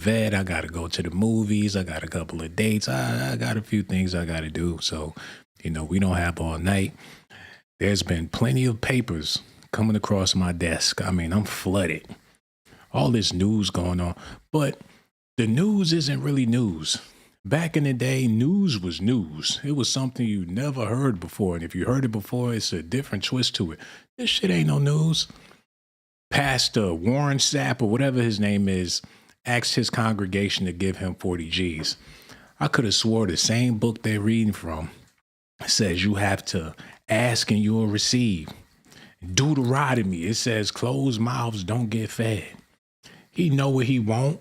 vet. I got to go to the movies. I got a couple of dates. I got a few things I got to do. So, we don't have all night. There's been plenty of papers coming across my desk. I mean, I'm flooded. All this news going on. But the news isn't really news. Back in the day, news was news. It was something you never heard before. And if you heard it before, it's a different twist to it. This shit ain't no news. Pastor Warren Sapp, or whatever his name is, asked his congregation to give him 40 G's. I could have swore the same book they're reading from says you have to ask and you'll receive. Deuteronomy, it says closed mouths don't get fed. He know what he want.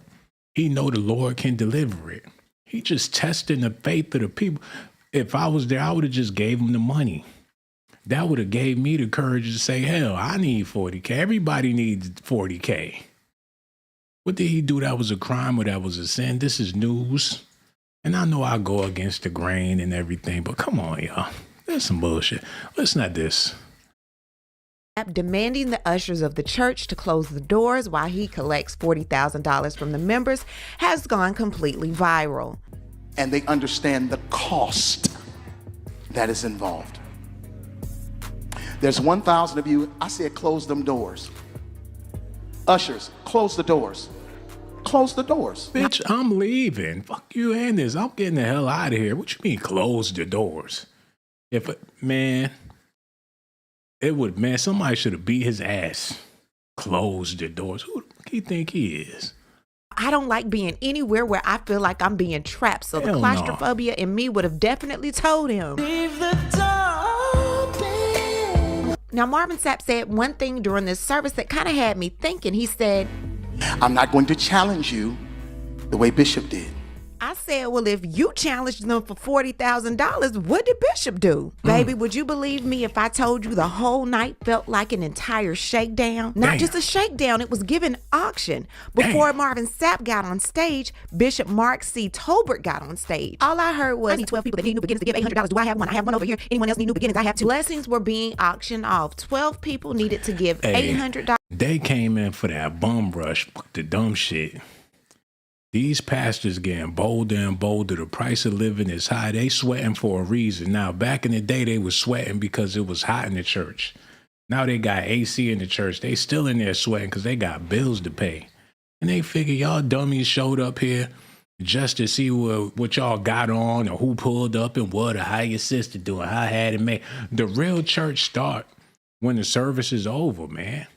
He know the Lord can deliver it. He just testing the faith of the people. If I was there, I would have just gave him the money. That would have gave me the courage to say, hell, I need 40K. Everybody needs 40K. What did he do that was a crime or that was a sin? This is news. And I know I go against the grain and everything, but come on, y'all. That's some bullshit. Listen to this. Demanding the ushers of the church to close the doors while he collects $40,000 from the members has gone completely viral. And they understand the cost that is involved. There's 1,000 of you. I said close them doors. Ushers, close the doors. Close the doors. Bitch, I'm leaving. Fuck you and this. I'm getting the hell out of here. What you mean close the doors? Somebody should have beat his ass. Close the doors. Who do you think he is? I don't like being anywhere where I feel like I'm being trapped. So the Hell claustrophobia in me would have definitely told him. Leave the door open. Now, Marvin Sapp said one thing during this service that kind of had me thinking. He said, I'm not going to challenge you the way Bishop did. I said, well, if you challenged them for $40,000, what did Bishop do? Baby, would you believe me if I told you the whole night felt like an entire shakedown? Not just a shakedown, it was given auction. Before Marvin Sapp got on stage, Bishop Mark C. Tolbert got on stage. All I heard was, I need 12 people that need new beginnings to give $800. Do I have one? I have one over here. Anyone else need new beginnings? I have two. Blessings were being auctioned off. 12 people needed to give $800. They came in for that bum rush, the dumb shit. These pastors getting bolder and bolder. The price of living is high. They sweating for a reason. Now, back in the day, they was sweating because it was hot in the church. Now they got AC in the church. They still in there sweating because they got bills to pay. And they figure y'all dummies showed up here just to see what y'all got on or who pulled up and what or how your sister doing, how I had it made. The real church start when the service is over, man.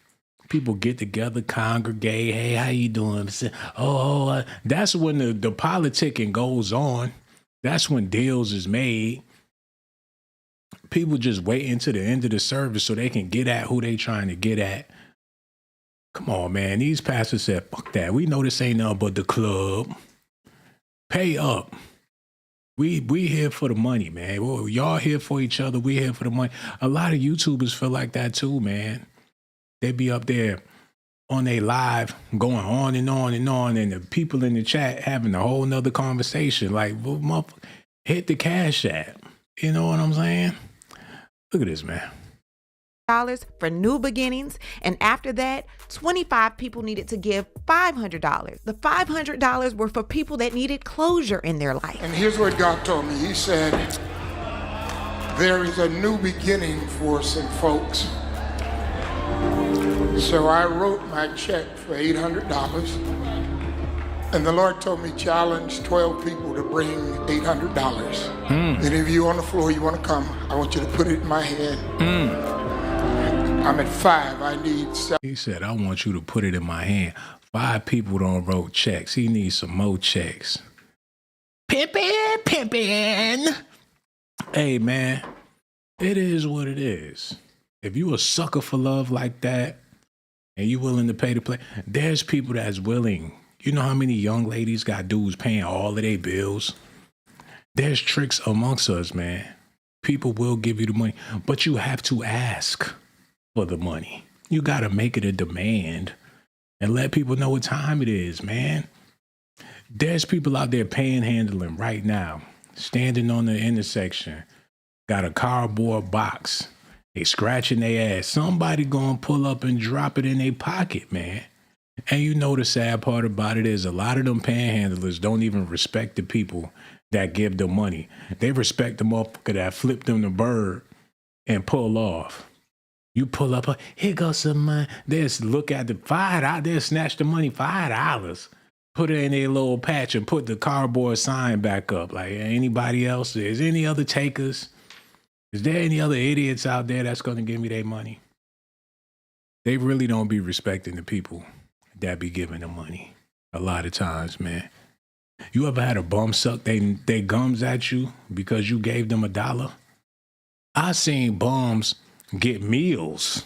People get together, congregate. Hey, how you doing? That's when the politicking goes on. That's when deals is made. People just wait until the end of the service so they can get at who they trying to get at. Come on, man. These pastors said, fuck that. We know this ain't nothing but the club. Pay up. We here for the money, man. Well, y'all here for each other. We here for the money. A lot of YouTubers feel like that too, man. They be up there on their live going on and on and on, and the people in the chat having a whole nother conversation. Like, well, hit the Cash App. You know what I'm saying? Look at this, man. For new beginnings, and after that 25 people needed to give $500. The $500 were for people that needed closure in their life. And here's what God told me. He said, there is a new beginning for some folks. So I wrote my check for $800, and the Lord told me challenge 12 people to bring $800. Any of you on the floor, you want to come, I want you to put it in my hand. I'm at 5, I need 7. He said, I want you to put it in my hand. 5 people don't wrote checks. He needs some more checks. Pimpin'. Hey, man, it is what it is. If you a sucker for love like that, and you willing to pay to play, there's people that's willing. You know how many young ladies got dudes paying all of their bills? There's tricks amongst us, man. People will give you the money, but you have to ask for the money. You got to make it a demand and let people know what time it is, man. There's people out there panhandling right now, standing on the intersection, got a cardboard box. They scratching their ass. Somebody gonna pull up and drop it in their pocket, man. And you know the sad part about it is a lot of them panhandlers don't even respect the people that give them money. They respect the motherfucker that flip them the bird and pull off. You pull up, here goes some money. They'll look at the $5, they'll snatch the money, $5. Put it in a little patch and put the cardboard sign back up. Like, anybody else? Is any other takers? Is there any other idiots out there that's going to give me their money? They really don't be respecting the people that be giving them money a lot of times, man. You ever had a bum suck they gums at you because you gave them $1? I seen bums get meals.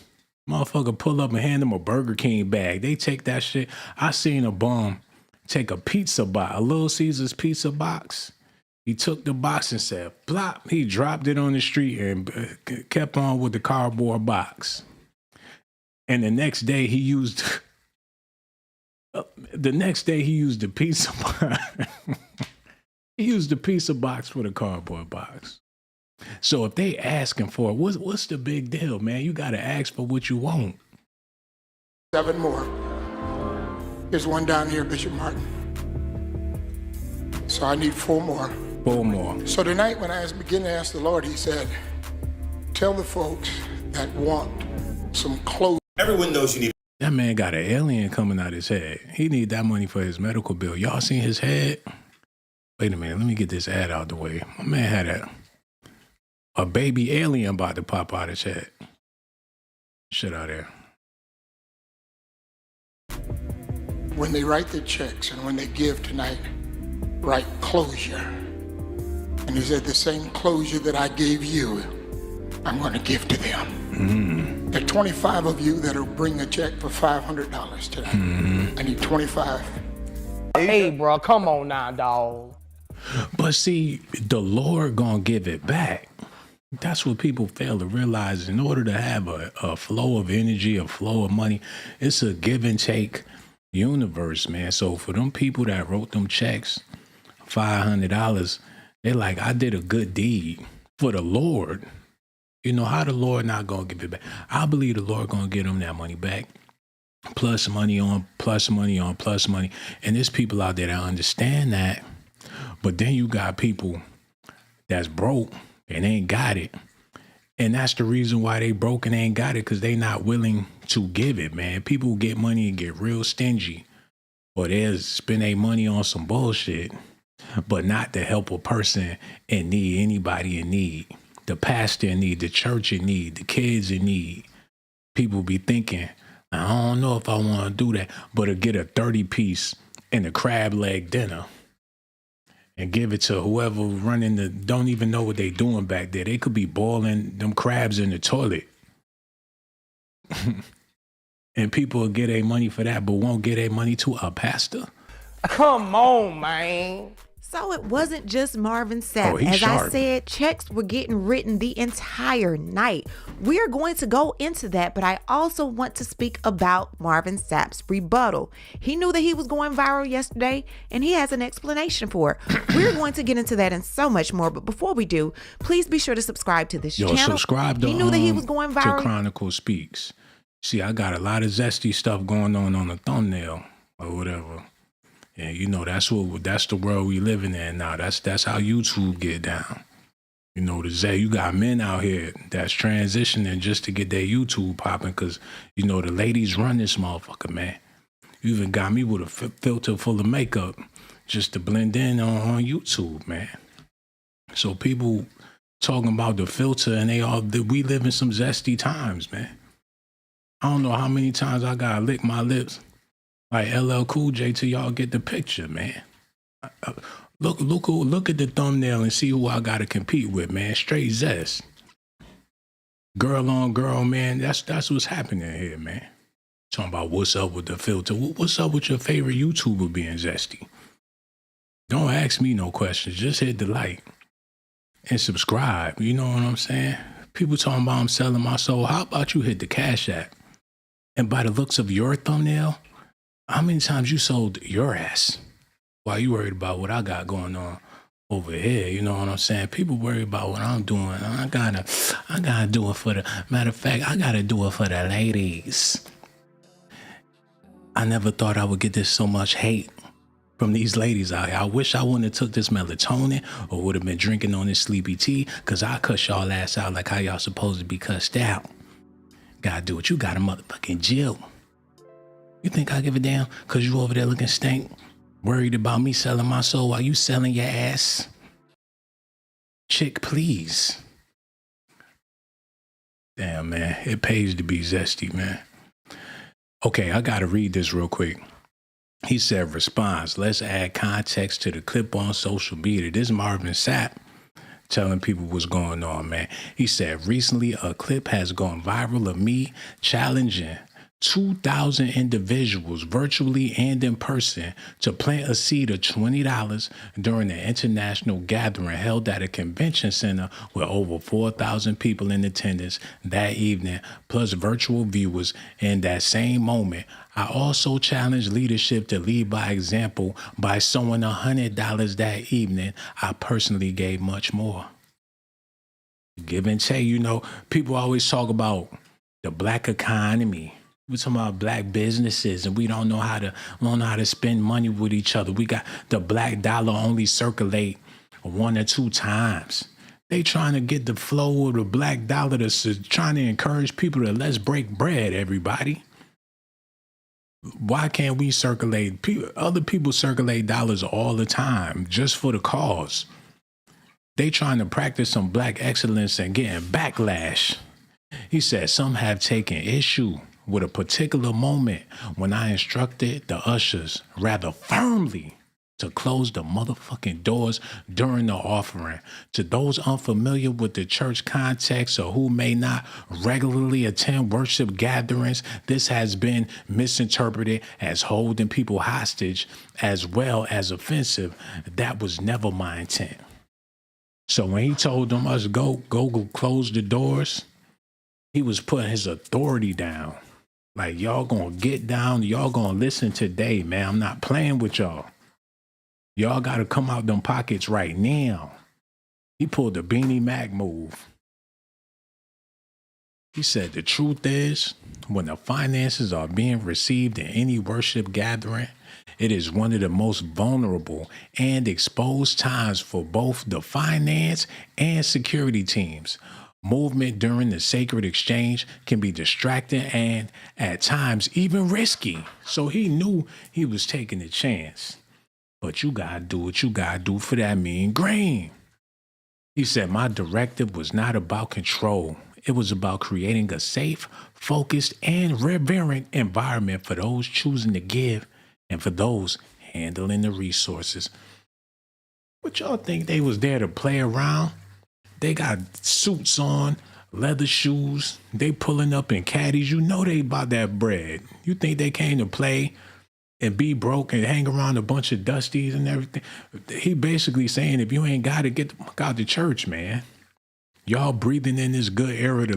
Motherfucker pull up and hand them a Burger King bag. They take that shit. I seen a bum take a pizza box, a Little Caesars pizza box. He took the box and said, plop. He dropped it on the street and kept on with the cardboard box. And the next day he used the pizza box. He used the pizza box for the cardboard box. So if they asking for it, what's the big deal, man? You got to ask for what you want. 7 more. There's one down here, Bishop Martin. So I need 4 more. 4 more. So tonight when I began to ask the Lord, he said, tell the folks that want some clothes. Everyone knows you need. That man got an alien coming out his head. He need that money for his medical bill. Y'all seen his head? Wait a minute, let me get this ad out the way. My man had a baby alien about to pop out his head. Shit out there. When they write their checks and when they give tonight, write closure. And he said, the same closure that I gave you, I'm going to give to them. There are 25 of you that will bring a check for $500 tonight. I need 25. Hey, bro, come on now, dog. But see, the Lord gonna give it back. That's what people fail to realize. In order to have a flow of energy, a flow of money, it's a give and take universe, man. So for them people that wrote them checks, $500, they're like, I did a good deed for the Lord. You know, how the Lord not gonna give it back? I believe the Lord gonna give them that money back. Plus money on, plus money on, plus money. And there's people out there that understand that. But then you got people that's broke and ain't got it. And that's the reason why they broke and ain't got it, because they not willing to give it, man. People get money and get real stingy. Or they'll spend their money on some bullshit, but not to help a person in need, anybody in need. The pastor in need, the church in need, the kids in need. People be thinking, I don't know if I want to do that, but to get a 30-piece and a crab leg dinner and give it to whoever running don't even know what they doing back there. They could be boiling them crabs in the toilet. And people will get their money for that, but won't get their money to a pastor. Come on, man. So it wasn't just Marvin Sapp. Oh, he's As sharp. I said, checks were getting written the entire night. We are going to go into that, but I also want to speak about Marvin Sapp's rebuttal. He knew that he was going viral yesterday, and he has an explanation for it. We're going to get into that and so much more, but before we do, please be sure to subscribe to this channel. Subscribe to, he knew that he was going viral. to Chronicle Speaks. See, I got a lot of zesty stuff going on the thumbnail or whatever. And you know, that's the world we living in now. That's how YouTube get down. You know, you got men out here that's transitioning just to get their YouTube popping, because, you know, the ladies run this motherfucker, man. You even got me with a filter full of makeup just to blend in on YouTube, man. So people talking about the filter, and we live in some zesty times, man. I don't know how many times I gotta lick my lips like LL Cool J till y'all get the picture, man. Look at the thumbnail and see who I gotta compete with, man. Straight zest. Girl on girl, man. That's what's happening here, man. Talking about what's up with the filter. What's up with your favorite YouTuber being zesty? Don't ask me no questions. Just hit the like and subscribe. You know what I'm saying? People talking about I'm selling my soul. How about you hit the Cash App? And by the looks of your thumbnail, how many times you sold your ass while you worried about what I got going on over here? You know what I'm saying? People worry about what I'm doing. I gotta do it for the, matter of fact, I gotta do it for the ladies. I never thought I would get this so much hate from these ladies out here. I wish I wouldn't have took this melatonin or would have been drinking on this sleepy tea, because I cuss y'all ass out like how y'all supposed to be cussed out. Gotta do what you got, a motherfucking Jill. You think I give a damn because you over there looking stank, worried about me selling my soul while you selling your ass? Chick, please. Damn, man, it pays to be zesty, man. Okay, I gotta read this real quick. He said, response, let's add context to the clip on social media. This is Marvin Sapp telling people what's going on, man. He said, recently a clip has gone viral of me challenging 2,000 individuals virtually and in person to plant a seed of $20 during an international gathering held at a convention center with over 4,000 people in attendance that evening, plus virtual viewers. In that same moment, I also challenged leadership to lead by example by sowing $100 that evening. I personally gave much more. Give and take, you know, people always talk about the black economy. We're talking about black businesses, and we don't know how to spend money with each other. We got the black dollar only circulate 1 or 2 times. They trying to get the flow of the black dollar to trying to encourage people to let's break bread, everybody. Why can't we circulate? Other people circulate dollars all the time just for the cause. They trying to practice some black excellence and getting backlash. He said some have taken issue with a particular moment when I instructed the ushers rather firmly to close the motherfucking doors during the offering. To those unfamiliar with the church context or who may not regularly attend worship gatherings, this has been misinterpreted as holding people hostage as well as offensive. That was never my intent. So when he told them us go close the doors, he was putting his authority down. Like, y'all gonna get down, y'all gonna listen today, man. I'm not playing with y'all. Y'all gotta come out them pockets right now. He pulled the Beanie Mac move. He said the truth is, when the finances are being received in any worship gathering, it is one of the most vulnerable and exposed times for both the finance and security teams. Movement during the sacred exchange can be distracting and, at times, even risky. So he knew he was taking a chance. But you gotta do what you gotta do for that mean green. He said, my directive was not about control. It was about creating a safe, focused, and reverent environment for those choosing to give and for those handling the resources. What y'all think they was there to play around? They got suits on, leather shoes. They pulling up in caddies. You know they bought that bread. You think they came to play and be broke and hang around a bunch of dusties and everything? He basically saying, if you ain't got it, get the fuck out the church, man. Y'all breathing in this good air of the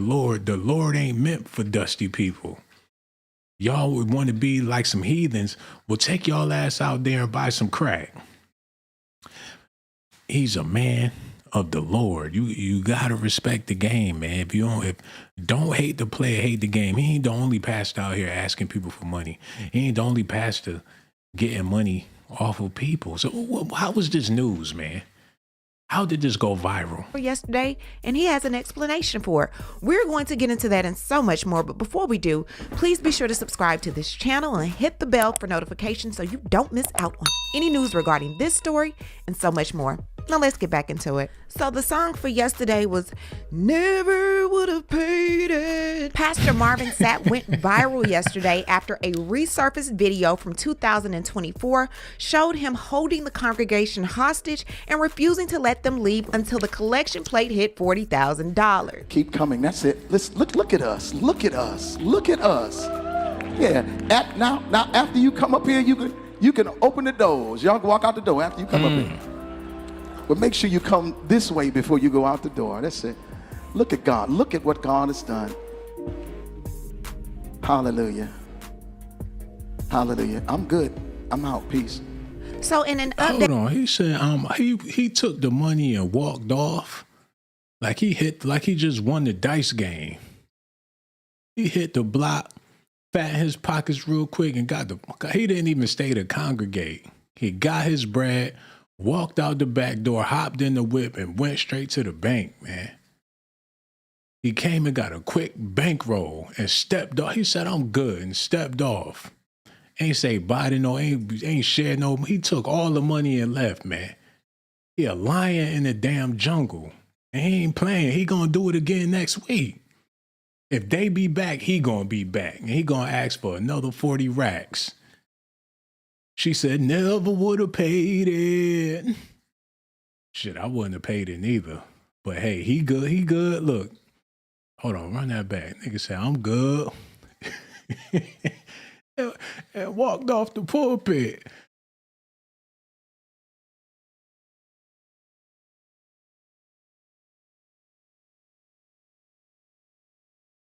Lord ain't meant for dusty people. Y'all would want to be like some heathens. Well, take y'all ass out there and buy some crack. He's a man of the Lord. You gotta respect the game, man. If don't hate the player, hate the game. He ain't the only pastor out here asking people for money. He ain't the only pastor getting money off of people. So how was this news, man? How did this go viral? Yesterday, and he has an explanation for it. We're going to get into that and so much more, but before we do, please be sure to subscribe to this channel and hit the bell for notifications so you don't miss out on any news regarding this story and so much more. Now let's get back into it. So the song for yesterday was Never Would Have Paid It. Pastor Marvin Sapp went viral yesterday after a resurfaced video from 2024 showed him holding the congregation hostage and refusing to let them leave until the collection plate hit $40,000. Keep coming. That's it. Let's look at us. Look at us. Look at us. Yeah. Now after you come up here, you can open the doors. Y'all walk out the door after you come up here. But make sure you come this way before you go out the door. That's it. Look at God. Look at what God has done. Hallelujah. Hallelujah. I'm good. I'm out. Peace. So in an update, Hold on. He said he took the money and walked off like he just won the dice game. He hit the block fat in his pockets real quick and he didn't even stay to congregate. He got his bread, walked out the back door, hopped in the whip, and went straight to the bank, man. He came and got a quick bankroll and stepped off. He said, I'm good, and stepped off. Ain't say bye to no, ain't shared no. He took all the money and left, man. He a lion in the damn jungle. And he ain't playing. He gonna do it again next week. If they be back, he gonna be back. And he gonna ask for another 40 racks. She said, never would have paid it. Shit, I wouldn't have paid it neither. But hey, he good. Look, hold on, run that back. Nigga said, I'm good. and walked off the pulpit.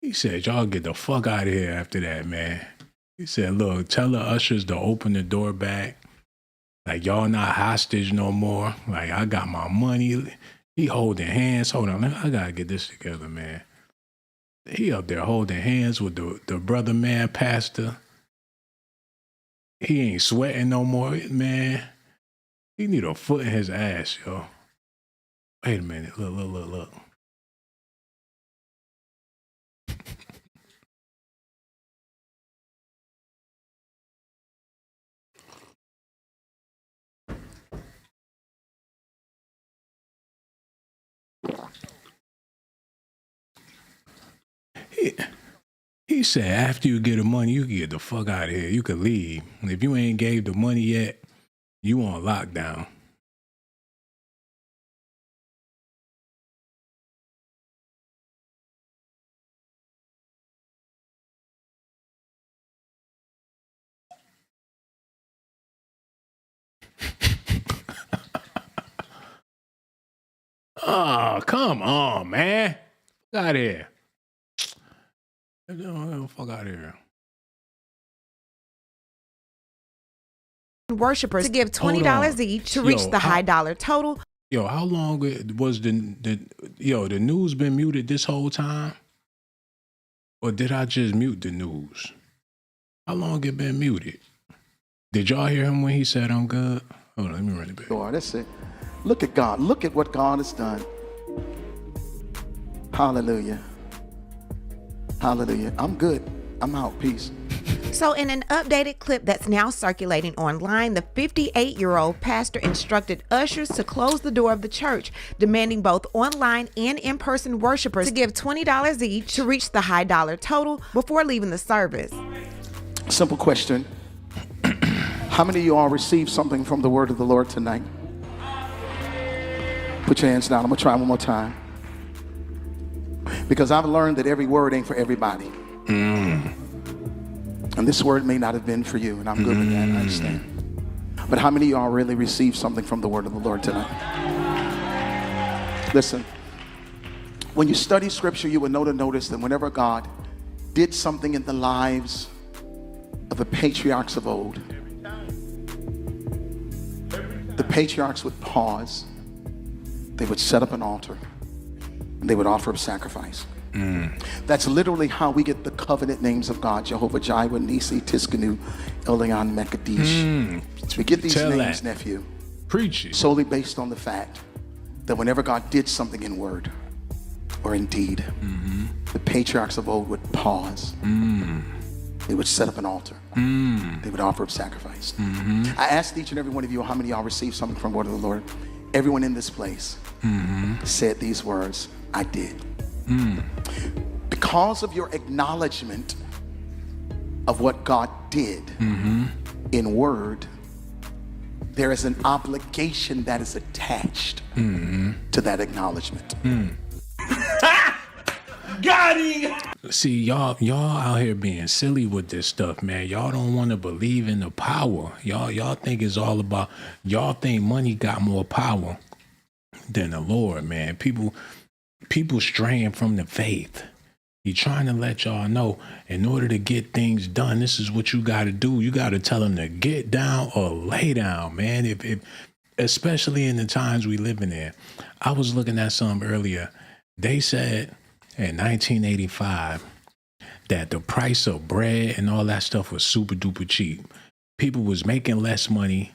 He said, y'all get the fuck out of here after that, man. He said, look, tell the ushers to open the door back. Like, y'all not hostage no more. Like, I got my money. He holding hands. Hold on, I gotta get this together, man. He up there holding hands with the brother, man, pastor. He ain't sweating no more, man. He need a foot in his ass, yo. Wait a minute. Look. He said, after you get the money, you can get the fuck out of here. You can leave. If you ain't gave the money yet, you on lockdown. Oh, come on, man. Fuck out of here. Fuck out of here. Worshippers to give $20 each to reach the high dollar total. Yo, how long was the news been muted this whole time? Or did I just mute the news? How long it been muted? Did y'all hear him when he said I'm good? Hold on, let me run it back. Lord, that's it. Look at God. Look at what God has done. Hallelujah. Hallelujah. I'm good. I'm out. Peace. So in an updated clip that's now circulating online, the 58-year-old pastor instructed ushers to close the door of the church, demanding both online and in-person worshipers to give $20 each to reach the high dollar total before leaving the service. Simple question. How many of you all received something from the word of the Lord tonight? Put your hands down. I'm going to try one more time. Because I've learned that every word ain't for everybody. And this word may not have been for you, and I'm good with that, I understand. But how many of y'all really received something from the word of the Lord tonight? Listen, when you study scripture, you will notice that whenever God did something in the lives of the patriarchs of old, the patriarchs would pause, they would set up an altar, and they would offer up sacrifice. That's literally how we get the covenant names of God: Jehovah Jireh, Nisi, Tiskanu, Elion, Mekadesh. We get these names, nephew, preach it, solely based on the fact that whenever God did something in word or in deed, the patriarchs of old would pause. They would set up an altar. They would offer up sacrifice. I asked each and every one of you, how many of y'all received something from the word of the Lord? Everyone in this place said these words: I did. Because of your acknowledgement of what God did in word, there is an obligation that is attached to that acknowledgement. Got him! See, y'all out here being silly with this stuff, man. Y'all don't want to believe in the power. Y'all think it's all about, y'all think money got more power than the Lord, man. People straying from the faith. He's trying to let y'all know, in order to get things done, this is what you got to do. You got to tell them to get down or lay down, man. If especially in the times we living in. I was looking at some earlier. They said in 1985 that the price of bread and all that stuff was super duper cheap. People was making less money,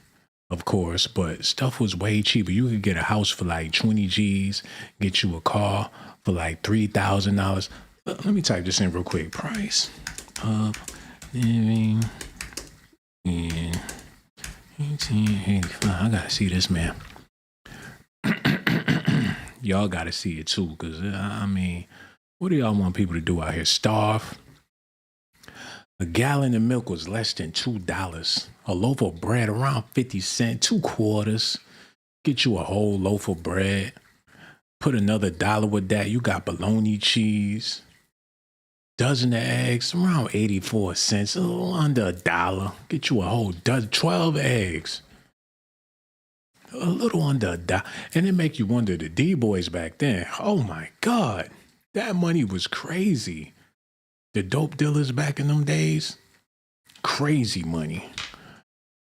of course, but stuff was way cheaper. You could get a house for like 20 G's, get you a car for like $3,000. Let me type this in real quick. Price of living in 1885. I gotta see this, man. Y'all gotta see it too, because I mean, what do y'all want people to do out here? Starve? A gallon of milk was less than $2. A loaf of bread around 50 cents, 2 quarters. Get you a whole loaf of bread. Put another $1 with that. You got bologna cheese. Dozen of eggs around 84 cents, a little under $1. Get you a whole dozen, 12 eggs. A little under $1. And it make you wonder, the D-boys back then, oh my God, that money was crazy. The dope dealers back in them days, crazy money.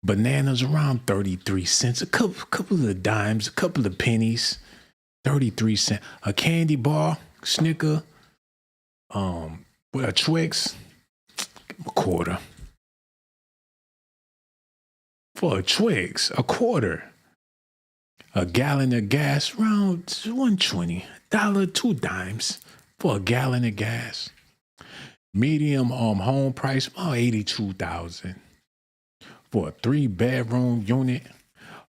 Bananas around 33 cents, a couple of dimes, a couple of pennies, 33 cents. A candy bar, Snicker, with a Twix, a quarter. For a Twix, a quarter. A gallon of gas, around $1.20. $1, 2 dimes for a gallon of gas. Medium home price, about $82,000 for a 3-bedroom unit.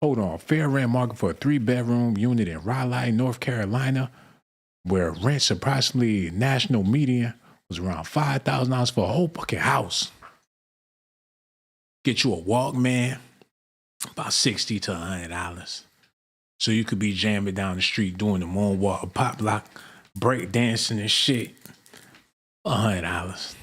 Hold on, fair rent market for a 3-bedroom unit in Raleigh, North Carolina, where rents approximately national median was around $5,000 for a whole fucking house. Get you a Walkman, about $60 to $100. So you could be jamming down the street doing the moonwalk, a pop lock, break dancing and shit. $100.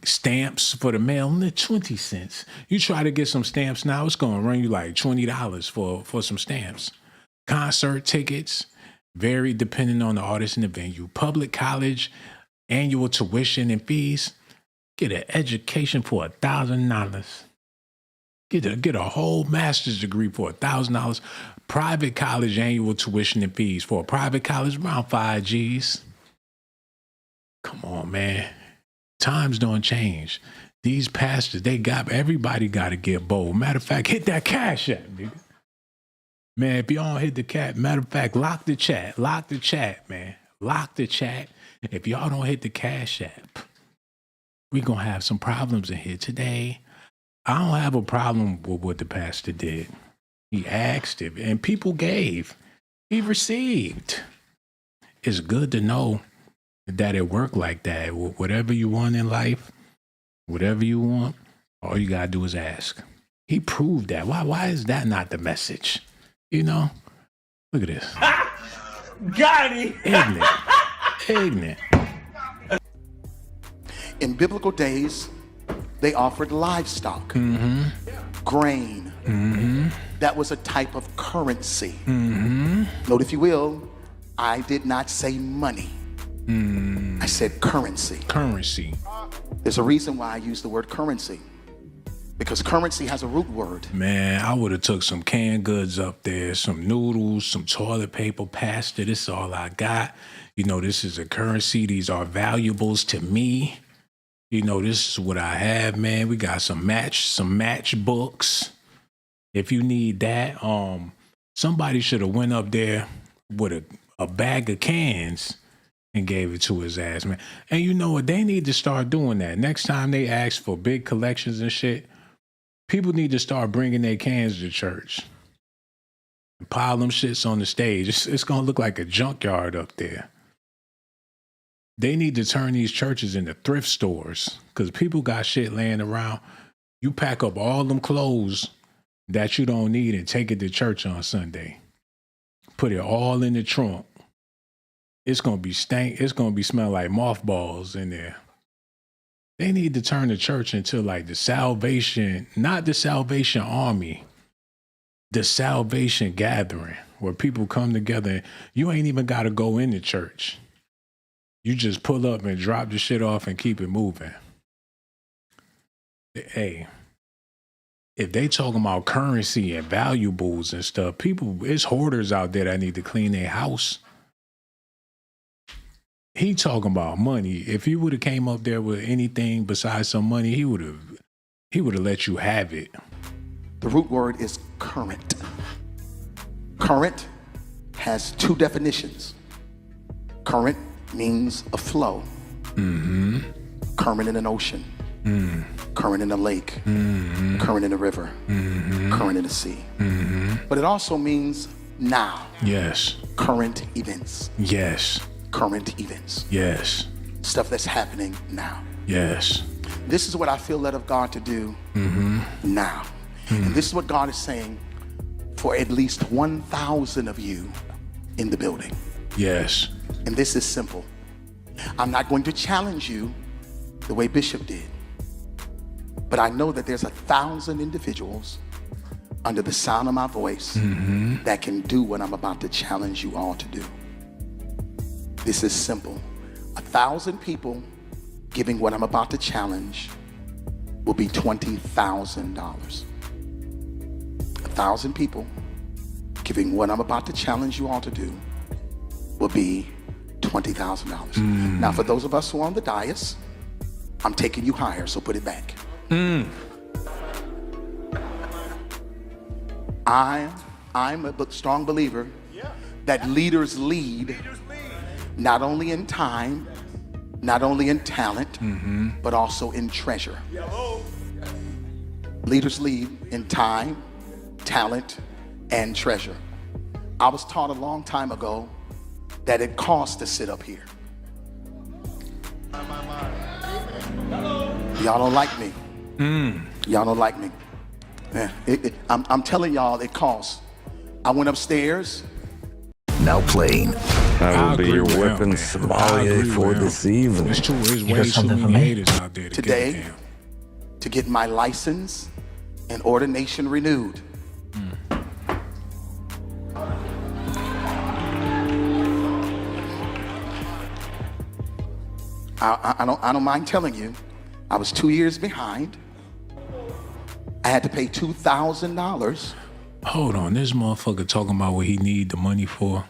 Stamps for the mail, 20 cents. You try to get some stamps now, it's gonna run you like $20 for some stamps. Concert tickets, vary depending on the artist and the venue. Public college, annual tuition and fees. Get an education for $1,000. Get a whole master's degree for $1,000. Private college annual tuition and fees for a private college around 5 G's. Come on, man. Times don't change. These pastors, everybody got to get bold. Matter of fact, hit that cash app, nigga. Man, if y'all don't hit the cat, matter of fact, lock the chat, man. Lock the chat. If y'all don't hit the cash app, we going to have some problems in here today. I don't have a problem with what the pastor did. He asked it, and people gave. He received. It's good to know that it worked like that. Whatever you want in life, whatever you want, all you got to do is ask. He proved that. Why is that not the message? You know? Look at this. Got it. Ignorant. In biblical days, they offered livestock, grain. That was a type of currency. Note, if you will, I did not say money. I said currency. Currency. There's a reason why I use the word currency. Because currency has a root word. Man, I would have took some canned goods up there, some noodles, some toilet paper, pasta. This is all I got. You know, this is a currency. These are valuables to me. You know, this is what I have, man. We got some matchbooks. If you need that, somebody should have went up there with a bag of cans and gave it to his ass, man. And you know what? They need to start doing that. Next time they ask for big collections and shit, people need to start bringing their cans to church. Pile them shits on the stage. It's going to look like a junkyard up there. They need to turn these churches into thrift stores because people got shit laying around. You pack up all them clothes that you don't need and take it to church on Sunday. Put it all in the trunk. It's going to be stank. It's going to be smell like mothballs in there. They need to turn the church into like the Salvation, not the Salvation Army, the Salvation Gathering, where people come together and you ain't even got to go in the church. You just pull up and drop the shit off and keep it moving. Hey, if they talking about currency and valuables and stuff, it's hoarders out there that need to clean their house. He talking about money. If you would have came up there with anything besides some money, he would have let you have it. The root word is current. Current has two definitions. Current means a flow. Mm-hmm. Current in an ocean. Mm. Current in a lake. Mm-hmm. Current in a river. Mm-hmm. Current in the sea. Mm-hmm. But it also means now. Yes. Current events. Yes. Current events. Yes. Stuff that's happening now. Yes. This is what I feel led of God to do now. And this is what God is saying for at least 1,000 of you in the building. Yes. And this is simple. I'm not going to challenge you the way Bishop did. But I know that there's 1,000 individuals under the sound of my voice that can do what I'm about to challenge you all to do. This is simple. 1,000 people giving what I'm about to challenge will be $20,000. 1,000 people giving what I'm about to challenge you all to do will be $20,000. Now, for those of us who are on the dais, I'm taking you higher, so put it back. I'm a strong believer that leaders lead not only in time, not only in talent, but also in treasure. Leaders lead in time, talent, and treasure. I was taught a long time ago that it costs to sit up here. Y'all don't like me. Y'all don't like me. Yeah, I'm telling y'all it costs. I went upstairs. Now playing. I will be your agree with weapon him, man. I sommelier agree for with him. this evening. It's true. There's got way too something for many me? haters out there to Today, give a damn. to get my license and ordination renewed. I don't mind telling you, I was 2 years behind. I had to pay $2,000. Hold on, this motherfucker talking about what he need the money for,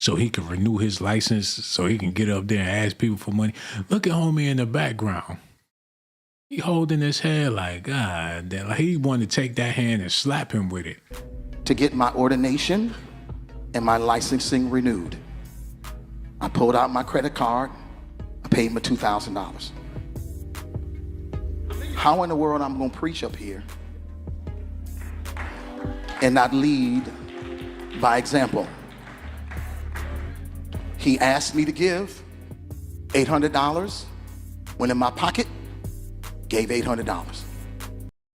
so he can renew his license, so he can get up there and ask people for money. Look at homie in the background. He holding his head like, God damn, like he wanted to take that hand and slap him with it. To get my ordination and my licensing renewed. I pulled out my credit card. I paid my $2,000. How in the world I'm gonna preach up here and not lead by example? He asked me to give $800, went in my pocket, gave $800.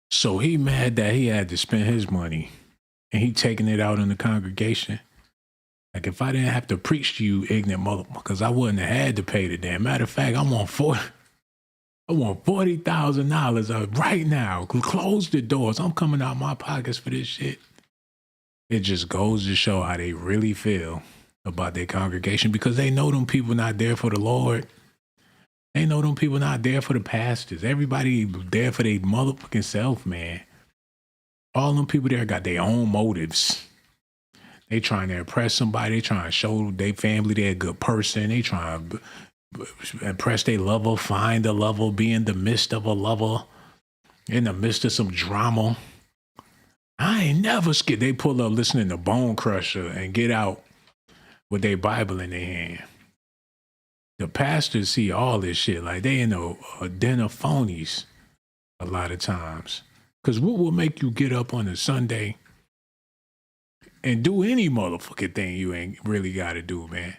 So he mad that he had to spend his money and he taking it out on the congregation. Like if I didn't have to preach to you ignorant motherfuckers, I wouldn't have had to pay the damn. Matter of fact, I want $40,000 right now. Close the doors. I'm coming out my pockets for this shit. It just goes to show how they really feel about their congregation, because they know them people not there for the Lord. They know them people not there for the pastors. Everybody there for their motherfucking self, man. All them people there got their own motives. They trying to impress somebody. They trying to show their family they're a good person. They trying to impress their lover, find a lover, be in the midst of a lover, in the midst of some drama. I ain't never scared. They pull up listening to Bone Crusher and get out with their Bible in their hand. The pastors see all this shit like they in a den of phonies a lot of times. Because what will make you get up on a Sunday and do any motherfucking thing you ain't really got to do, man?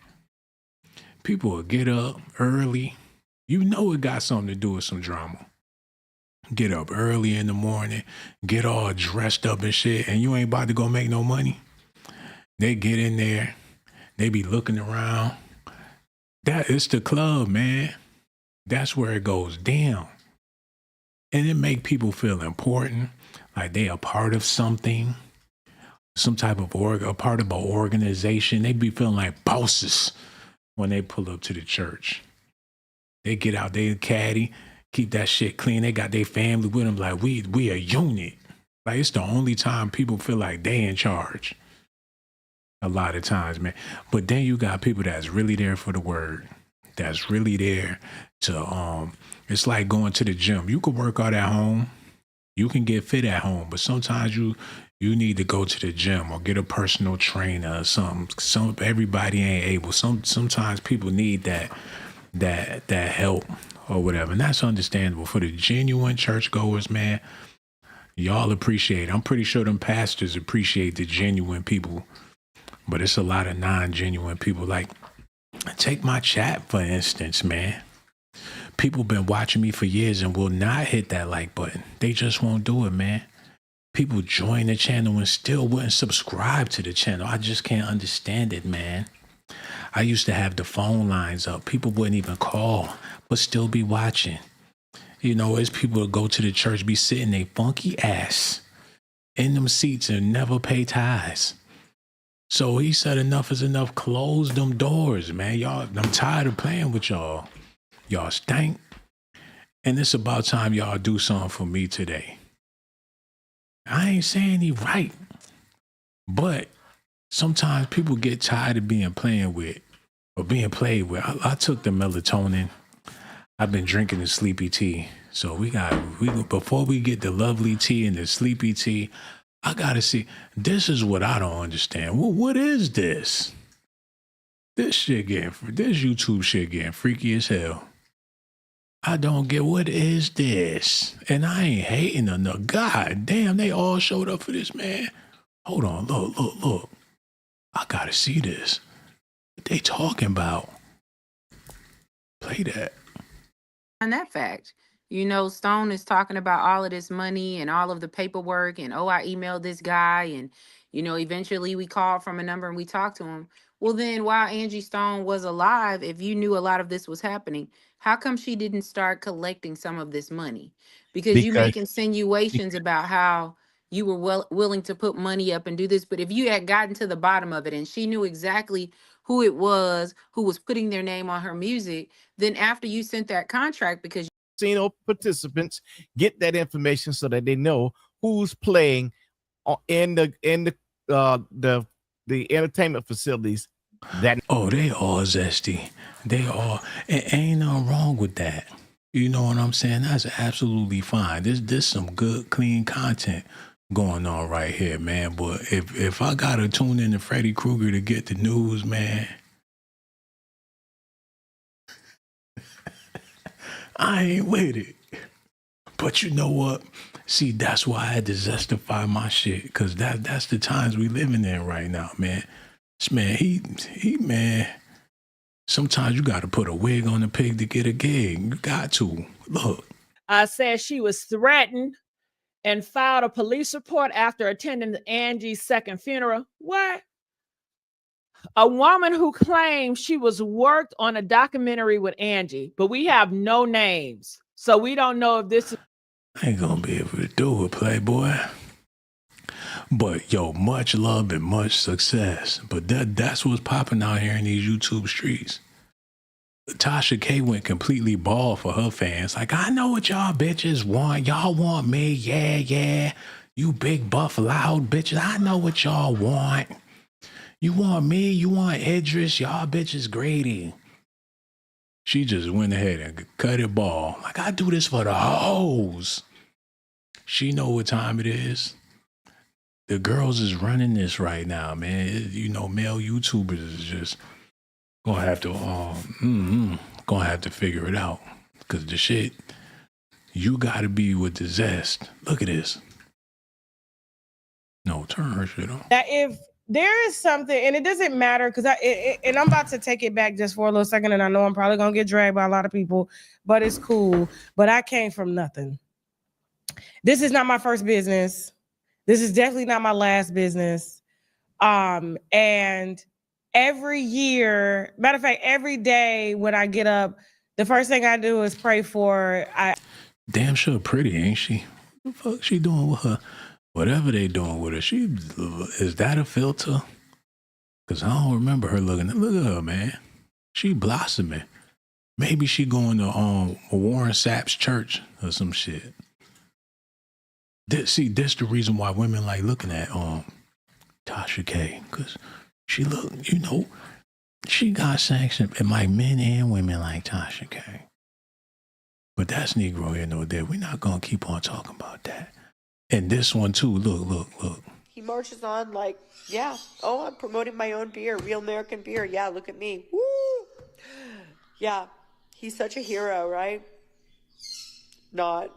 People will get up early. You know it got something to do with some drama. Get up early in the morning, get all dressed up and shit, and you ain't about to go make no money. They get in there. They be looking around. That is the club, man. That's where it goes down. And it make people feel important, like they a part of something, some type of a part of an organization. They be feeling like bosses when they pull up to the church. They get out, they caddy, keep that shit clean. They got their family with them, like we a unit. Like it's the only time people feel like they in charge. A lot of times, man. But then you got people that's really there for the word. that's really there to it's like going to the gym. You can work out at home, you can get fit at home, but sometimes you need to go to the gym or get a personal trainer or something. Everybody ain't able. Sometimes people need that help or whatever, and that's understandable. For the genuine churchgoers, man, y'all appreciate it. I'm pretty sure them pastors appreciate the genuine people, but it's a lot of non-genuine people. Like, take my chat, for instance, man. People been watching me for years and will not hit that like button. They just won't do it, man. People join the channel and still wouldn't subscribe to the channel. I just can't understand it, man. I used to have the phone lines up. People wouldn't even call, but still be watching. You know, as people that go to the church, be sitting they funky ass in them seats and never pay tithes. So he said enough is enough. Close them doors, man. Y'all, I'm tired of playing with y'all. Y'all stink. And it's about time y'all do something for me today. I ain't saying he right, but sometimes people get tired of being played with. I took the melatonin. I've been drinking the sleepy tea. So before we get the lovely tea and the sleepy tea, I gotta see. This is what I don't understand. Well, what is this? This YouTube shit getting freaky as hell. I don't get, what is this? And I ain't hating enough. God damn, they all showed up for this, man. Hold on, look. I gotta see this. What they talking about? Play that. And that fact, you know, Stone is talking about all of this money and all of the paperwork and, oh, I emailed this guy and, you know, eventually we called from a number and we talked to him. Well, then while Angie Stone was alive, if you knew a lot of this was happening, how come she didn't start collecting some of this money? Because you make insinuations about how you were willing to put money up and do this. But if you had gotten to the bottom of it and she knew exactly who it was who was putting their name on her music, then after you sent that contract, because casino participants get that information so that they know who's playing in the entertainment facilities. They all zesty. They all, and ain't nothing wrong with that. You know what I'm saying? That's absolutely fine. This some good, clean content going on right here, man. But if I gotta tune in to Freddy Krueger to get the news, man, I ain't with it. But you know what? See, that's why I had to zestify my shit, because that's the times we living in right now, man. This man, he man, sometimes you got to put a wig on a pig to get a gig. You got to. Look. Said she was threatened and filed a police report after attending Angie's second funeral. What? A woman who claims she was worked on a documentary with Angie, but we have no names. So we don't know if this is... I ain't gonna be able to do it, Playboy. But yo, much love and much success. But that's what's popping out here in these YouTube streets. Tasha K went completely bald for her fans. Like, I know what y'all bitches want. Y'all want me. Yeah. You big buff loud bitches. I know what y'all want. You want me. You want Idris. Y'all bitches Grady. She just went ahead and cut it bald. Like, I do this for the hoes. She know what time it is. The girls is running this right now, man. You know, male YouTubers is just gonna have to figure it out. Cause the shit, you gotta be with the zest. Look at this. No, turn her shit on. That if there is something, and it doesn't matter, because and I'm about to take it back just for a little second, and I know I'm probably gonna get dragged by a lot of people, but it's cool. But I came from nothing. This is not my first business. This is definitely not my last business. And every year, matter of fact, every day when I get up, the first thing I do is pray for. Damn sure pretty, ain't she? What the fuck she doing with her? Whatever they doing with her, is that a filter? Cause I don't remember her looking. Look at her, man. She blossoming. Maybe she going to Warren Sapp's church or some shit. This the reason why women like looking at Tasha K, because she look, she got sex and like men and women like Tasha K. But that's Negro here, no there. We're not gonna keep on talking about that. And this one too. Look. He marches on like, yeah. Oh, I'm promoting my own beer, real American beer. Yeah, look at me. Woo! Yeah, he's such a hero, right? Not.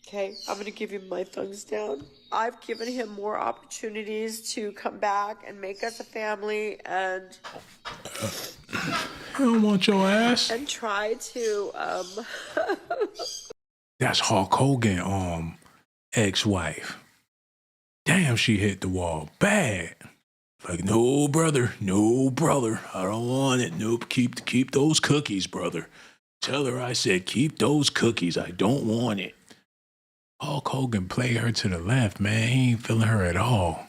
Okay, I'm going to give him my thumbs down. I've given him more opportunities to come back and make us a family and... I don't want your ass. And try to, That's Hulk Hogan, ex-wife. Damn, she hit the wall bad. Like, no, brother. I don't want it. Nope, keep those cookies, brother. Tell her I said keep those cookies. I don't want it. Hulk Hogan played her to the left, man. He ain't feeling her at all.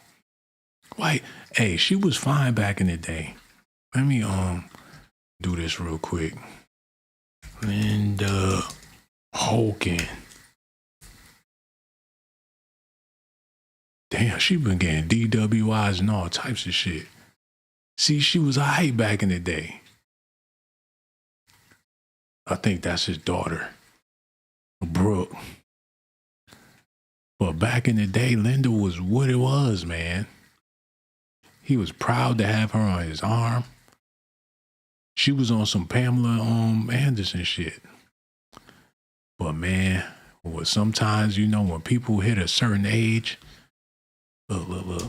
Why? Hey, she was fine back in the day. Let me do this real quick. Linda Hogan. Damn, she been getting DWIs and all types of shit. See, she was aight back in the day. I think that's his daughter, Brooke. But back in the day, Linda was what it was, man. He was proud to have her on his arm. She was on some Pamela Anderson shit. But man, sometimes, you know, when people hit a certain age, look.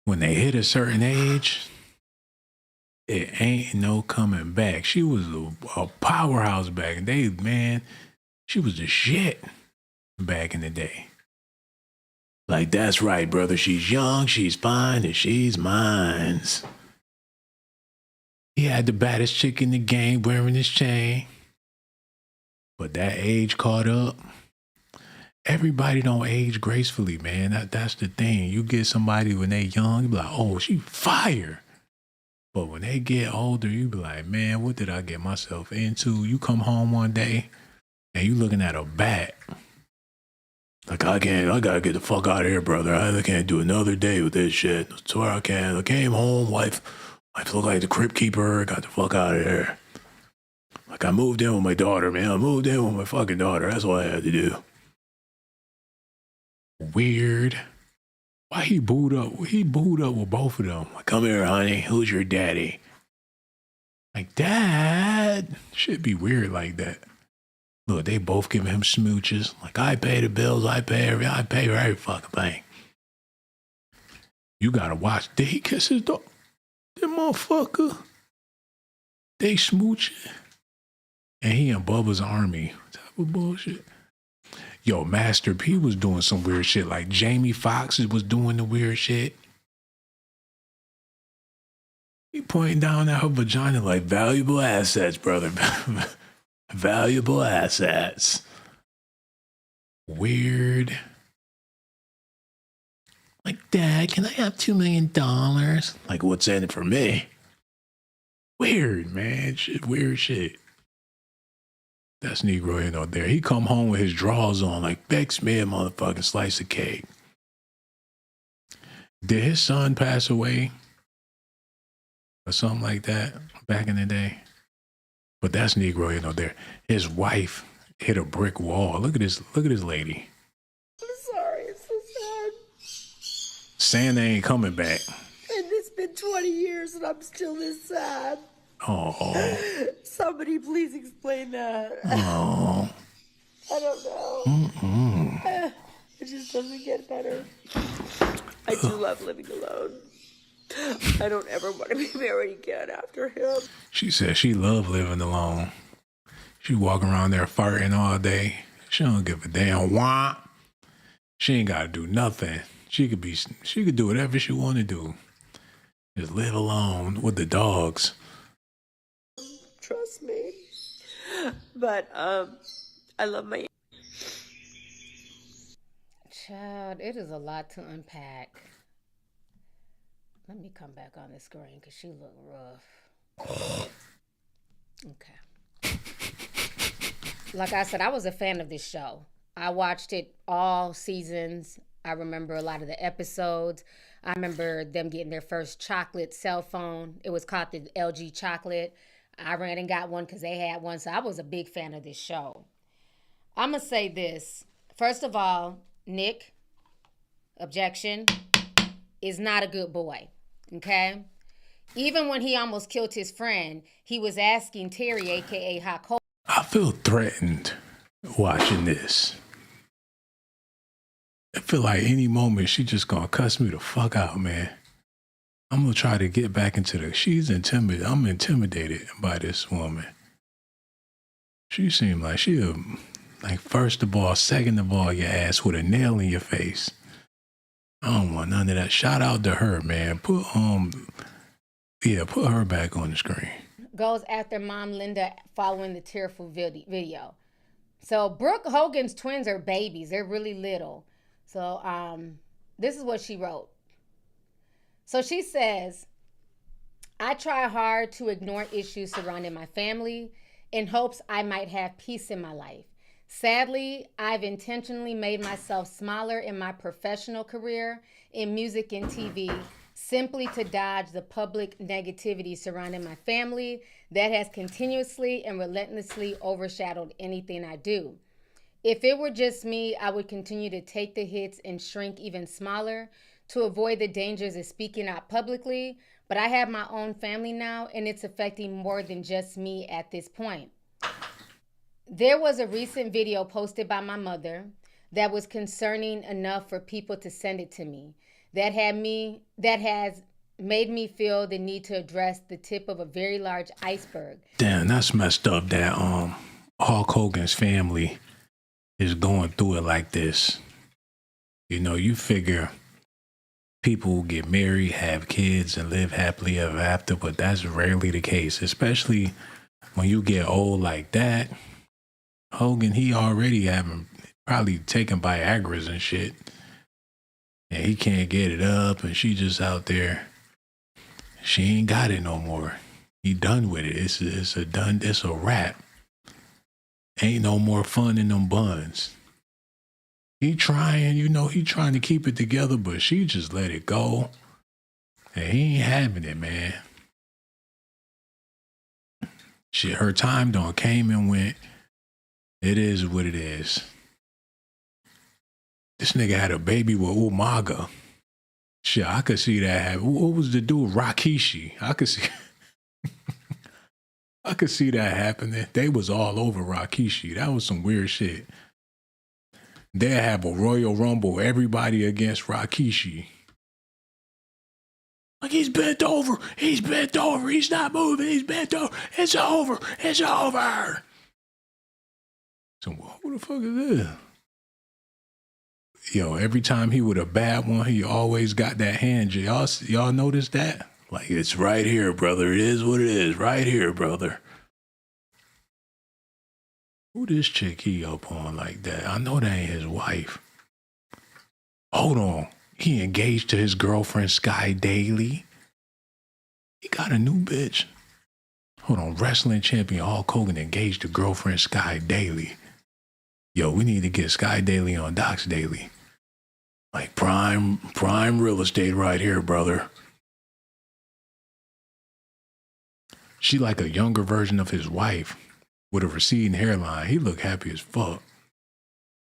When they hit a certain age, it ain't no coming back. She was a powerhouse back in the day, man. She was the shit back in the day. Like, that's right, brother. She's young, she's fine, and she's mine. He had the baddest chick in the game wearing his chain. But that age caught up. Everybody don't age gracefully, man. That's the thing. You get somebody when they young, you be like, oh, she fire. But when they get older, you be like, man, what did I get myself into? You come home one day and you looking at a bat. Like, I gotta get the fuck out of here, brother. I can't do another day with this shit. I swear I can't. I came home, wife looked like the crypt keeper, got the fuck out of here. Like, I moved in with my daughter, man. I moved in with my fucking daughter. That's what I had to do. Weird. Why he booed up? He booed up with both of them. Like, come here, honey. Who's your daddy? Like, Dad. Should be weird like that. Look, they both giving him smooches. Like, I pay the bills. I pay every fucking thing. You gotta watch. Did he kiss his dog? That motherfucker. They smooching. And he in Bubba's army. What type of bullshit? Yo, Master P was doing some weird shit. Like Jamie Foxx was doing the weird shit. He pointing down at her vagina like, valuable assets, brother. Valuable assets. Weird. Like, Dad, can I have $2 million? Like, what's in it for me? Weird, man. Shit, weird shit. That's Negro here, out there. He come home with his drawers on, like, begs me a motherfucking slice of cake. Did his son pass away? Or something like that back in the day? But that's Negro here, out there. His wife hit a brick wall. Look at this lady. I'm sorry, it's so sad. Santa ain't coming back. And it's been 20 years and I'm still this sad. Oh. Somebody please explain that. Oh. I don't know. Mm-mm. It just doesn't get better. I do love living alone. I don't ever want to be married again after him. She said she loved living alone. She walk around there farting all day. She don't give a damn why. She ain't got to do nothing. She could do whatever she want to do. Just live alone with the dogs. Trust me. But I love my... Child, it is a lot to unpack. Let me come back on the screen because she look rough. Okay. Like I said, I was a fan of this show. I watched it all seasons. I remember a lot of the episodes. I remember them getting their first chocolate cell phone. It was called the LG Chocolate. I ran and got one because they had one. So I was a big fan of this show. I'm going to say this. First of all, Nick, objection, is not a good boy. Okay? Even when he almost killed his friend, he was asking Terry, a.k.a. Hot Cold. I feel threatened watching this. I feel like any moment she just gonna cuss me the fuck out, man. I'm gonna try to get back into I'm intimidated by this woman. She seemed like first of all, second of all, your ass with a nail in your face. I don't want none of that. Shout out to her, man. Put her back on the screen. Goes after mom Linda following the tearful video. So Brooke Hogan's twins are babies. They're really little. So this is what she wrote. So she says, I try hard to ignore issues surrounding my family in hopes I might have peace in my life. Sadly, I've intentionally made myself smaller in my professional career in music and TV simply to dodge the public negativity surrounding my family that has continuously and relentlessly overshadowed anything I do. If it were just me, I would continue to take the hits and shrink even smaller to avoid the dangers of speaking out publicly, but I have my own family now, and it's affecting more than just me at this point. There was a recent video posted by my mother that was concerning enough for people to send it to me. That has made me feel the need to address the tip of a very large iceberg. Damn, that's messed up that Hulk Hogan's family is going through it like this. You know, you figure people get married, have kids, and live happily ever after, but that's rarely the case, especially when you get old like that. Hogan, he already probably taken Viagra's and shit. And he can't get it up, and she just out there. She ain't got it no more. He done with it. It's a wrap. Ain't no more fun in them buns. He trying to keep it together, but she just let it go. And he ain't having it, man. Shit, her time done came and went. It is what it is. This nigga had a baby with Umaga. Shit, I could see that happen. What was the dude? Rikishi. I could see that happening. They was all over Rikishi. That was some weird shit. They have a Royal Rumble, everybody against Rikishi. Like, he's bent over. He's not moving. He's bent over. It's over. So who the fuck is this? Yo, every time he would a bad one, he always got that hand. Y'all notice that? Like, it's right here, brother. It is what it is. Right here, brother. Who this chick he up on like that? I know that ain't his wife. Hold on. He engaged to his girlfriend, Sky Daily. He got a new bitch. Hold on. Wrestling champion Hulk Hogan engaged to girlfriend, Sky Daily. Yo, we need to get Sky Daily on Docs Daily. Like prime real estate right here, brother. She like a younger version of his wife with a receding hairline. He look happy as fuck.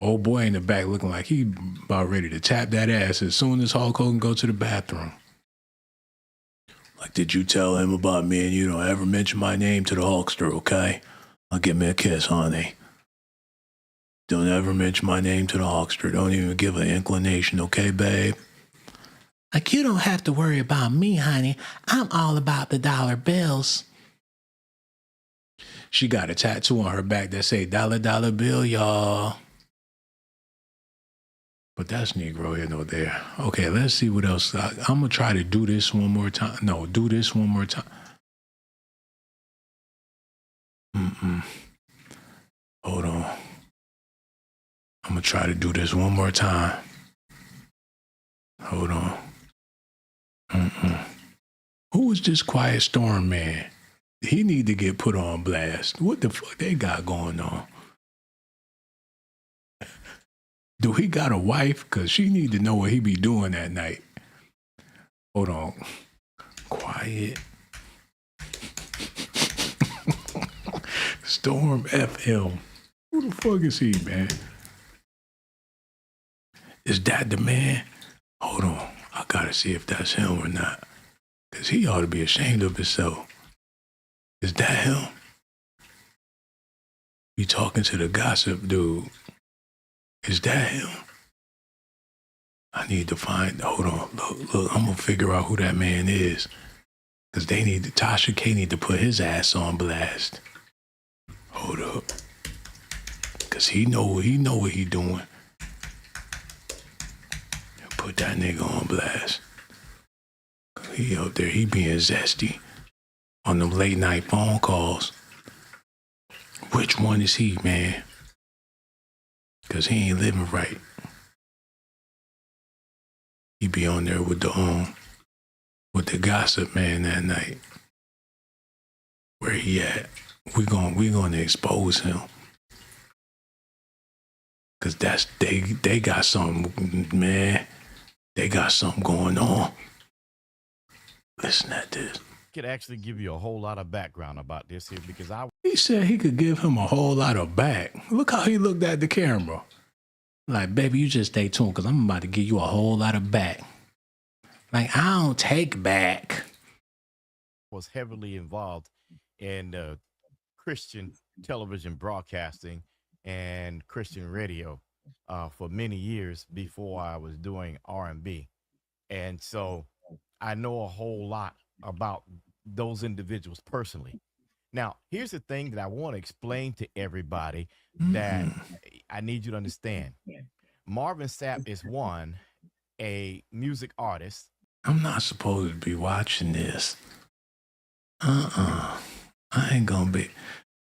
Old boy in the back looking like he about ready to tap that ass as soon as Hulk Hogan go to the bathroom. Like, did you tell him about me and you don't ever mention my name to the Hulkster, okay? I'll give me a kiss, honey. Don't ever mention my name to the Hulkster. Don't even give an inclination, okay, babe? Like, you don't have to worry about me, honey. I'm all about the dollar bills. She got a tattoo on her back that say dollar bill, y'all. But that's Negro here, no there. Okay, let's see what else. I'm going to try to do this one more time. No, do this one more time. Hold on. I'm going to try to do this one more time. Hold on. Who is this Quiet Storm man? He need to get put on blast. What the fuck they got going on? Do he got a wife? Cause she need to know what he be doing that night. Hold on. Quiet. Storm FM. Who the fuck is he, man? Is that the man? Hold on. I gotta see if that's him or not. Cause he ought to be ashamed of himself. Is that him? You talking to the gossip dude. Is that him? I need to find, hold on, look, I'm gonna figure out who that man is. Cause Tasha K need to put his ass on blast. Hold up. Cause he know what he doing. Put that nigga on blast. He up there, he being zesty on them late night phone calls. Which one is he, man? Cause he ain't living right. He be on there with the gossip man that night. Where he at? We gonna expose him. Cause they got something, man. They got something going on. Listen at this. Could actually give you a whole lot of background about this here because He said he could give him a whole lot of back. Look how he looked at the camera. Like, baby, you just stay tuned because I'm about to give you a whole lot of back. Like, I don't take back. Was heavily involved in Christian television broadcasting and Christian radio for many years before I was doing R&B. And so I know a whole lot about those individuals personally. Now, here's the thing that I want to explain to everybody that I need you to understand. Marvin Sapp is a music artist. I'm not supposed to be watching this. I ain't gonna be.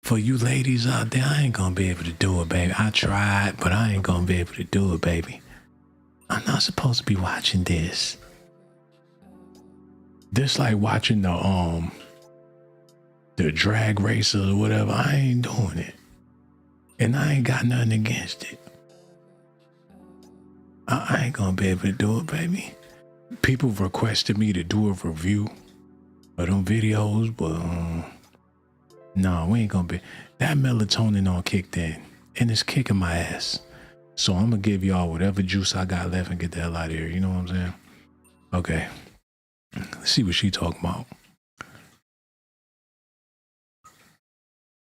For you ladies out there, I ain't gonna be able to do it, baby. I tried, but I ain't gonna be able to do it, baby. I'm not supposed to be watching this. This like watching the drag races or whatever. I ain't doing it. And I ain't got nothing against it. I ain't gonna be able to do it, baby. People requested me to do a review of them videos, but no, we ain't gonna be. That melatonin on kicked in, and it's kicking my ass. So I'm gonna give y'all whatever juice I got left and get the hell out of here. You know what I'm saying? Okay. Let's see what she talking about.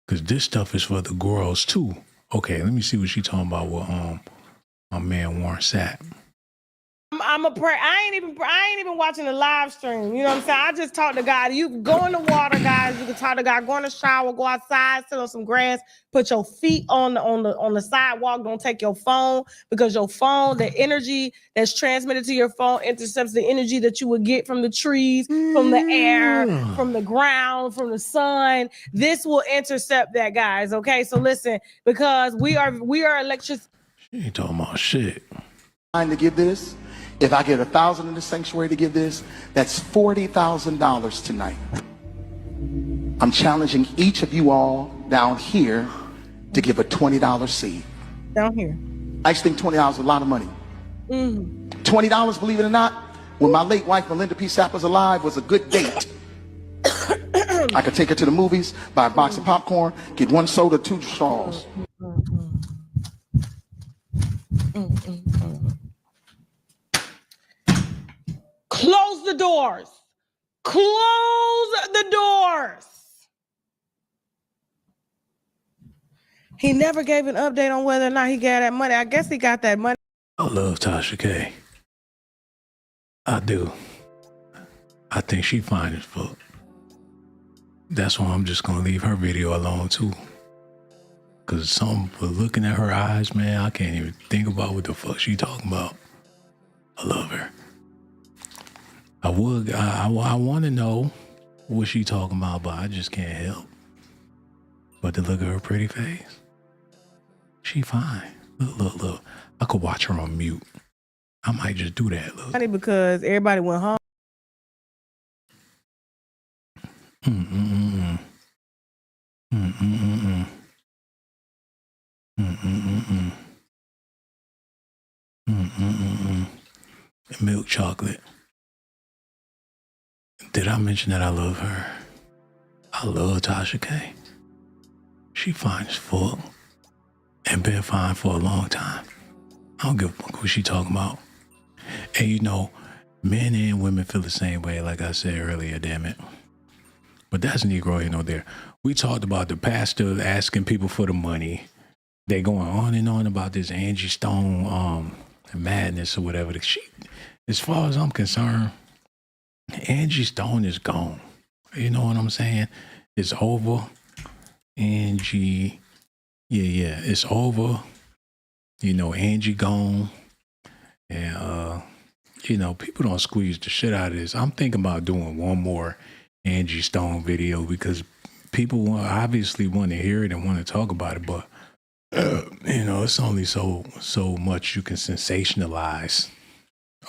Cause this stuff is for the girls too. Okay, let me see what she talking about with my man Warren Sapp. I'm a pray. I ain't even watching the live stream. You know what I'm saying? I just talk to God. You can go in the water, guys. You can talk to God. Go in the shower. Go outside. Sit on some grass. Put your feet on the sidewalk. Don't take your phone because your phone, the energy that's transmitted to your phone, intercepts the energy that you would get from the trees, from the air, from the ground, from the sun. This will intercept that, guys. Okay, so listen, because we are electric. She ain't talking about shit. Trying to give this. If I get 1,000 in the sanctuary to give this, that's $40,000 tonight. I'm challenging each of you all down here to give a $20 seed. Down here. I just think $20 is a lot of money. $20, believe it or not, when my late wife Melinda P. Sapp was alive, was a good date. I could take her to the movies, buy a box of popcorn, get one soda, 2 straws. Close the doors. Close the doors. He never gave an update on whether or not he got that money. I guess he got that money. I love Tasha K. I do. I think she fine as fuck. That's why I'm just gonna leave her video alone too. Cause looking at her eyes, man, I can't even think about what the fuck she talking about. I love her. I want to know what she talking about, but I just can't help but to look at her pretty face. She fine. Look. I could watch her on mute. I might just do that. Look. Funny because everybody went home. milk chocolate. Did I mention that I love her? I love Tasha K. She fine as fuck. And been fine for a long time. I don't give a fuck who she talking about. And you know, men and women feel the same way, like I said earlier, damn it. But that's Negro, you know, there. We talked about the pastor asking people for the money. They going on and on about this Angie Stone madness or whatever. She, as far as I'm concerned, Angie Stone is gone. You know what I'm saying? It's over. Angie, yeah, it's over. You know, Angie gone. And, you know, people don't squeeze the shit out of this. I'm thinking about doing one more Angie Stone video because people obviously want to hear it and want to talk about it, but you know, it's only so much you can sensationalize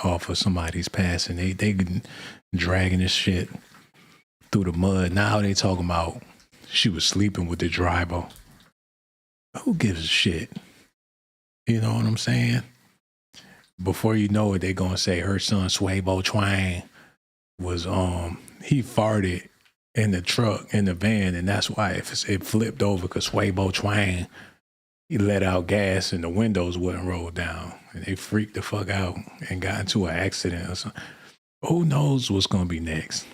off of somebody's past, and they dragging this shit through the mud. Now they talking about she was sleeping with the driver. Who gives a shit? You know what I'm saying? Before you know it, they gonna say her son Swaybo Twang was he farted in the truck in the van, and that's why it flipped over because Swaybo Twang, he let out gas and the windows wouldn't roll down, and they freaked the fuck out and got into an accident or something. Who knows what's gonna be next?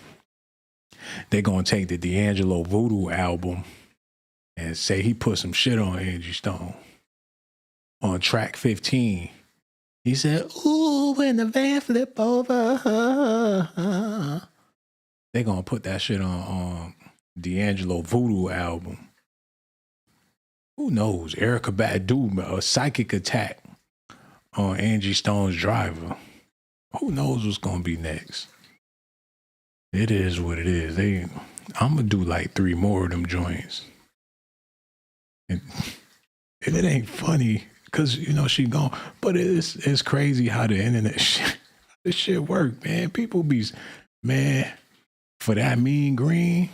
They're gonna take the D'Angelo Voodoo album and say he put some shit on Angie Stone. On track 15, he said, "Ooh, when the van flip over." They're gonna put that shit on D'Angelo Voodoo album. Who knows? Erykah Badu, a psychic attack on Angie Stone's driver. Who knows what's gonna be next? It is what it is. I'm gonna do like 3 more of them joints. And if it ain't funny, cause you know she gone, but it's crazy how the internet this shit work, man. People be, man, for that mean green,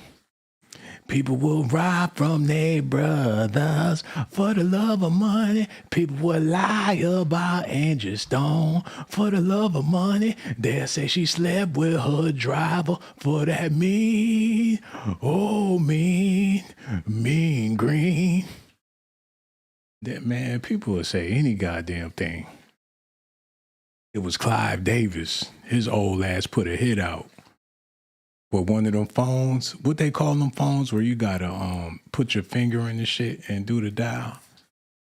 people will rob from their brothers for the love of money. People will lie about Angie Stone for the love of money. They'll say she slept with her driver for that mean, mean green. That man, people will say any goddamn thing. It was Clive Davis. His old ass put a hit out with one of them phones. What they call them phones where you gotta put your finger in the shit and do the dial?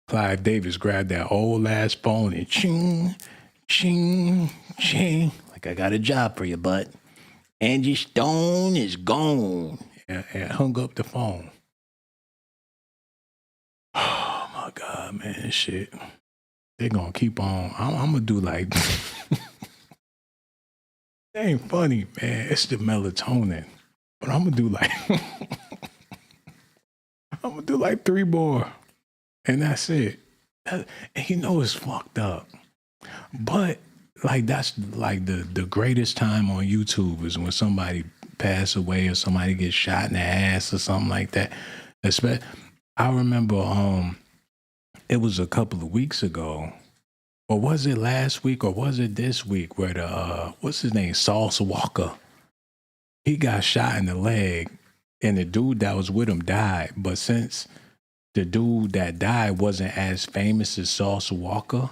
Clive Davis grabbed that old ass phone and ching, ching, ching. Like, I got a job for you, bud. Angie Stone is gone. And hung up the phone. Oh my God, man, shit. They gonna keep on. I'm gonna do like, it ain't funny, man. It's the melatonin. But I'm gonna do like, I'm gonna do like 3 more. And that's it. And you know it's fucked up. But like, that's like the greatest time on YouTube is when somebody pass away or somebody gets shot in the ass or something like that. I remember it was a couple of weeks ago, or was it last week, or was it this week, where the what's his name, Sauce Walker, he got shot in the leg, and the dude that was with him died. But since the dude that died wasn't as famous as Sauce Walker,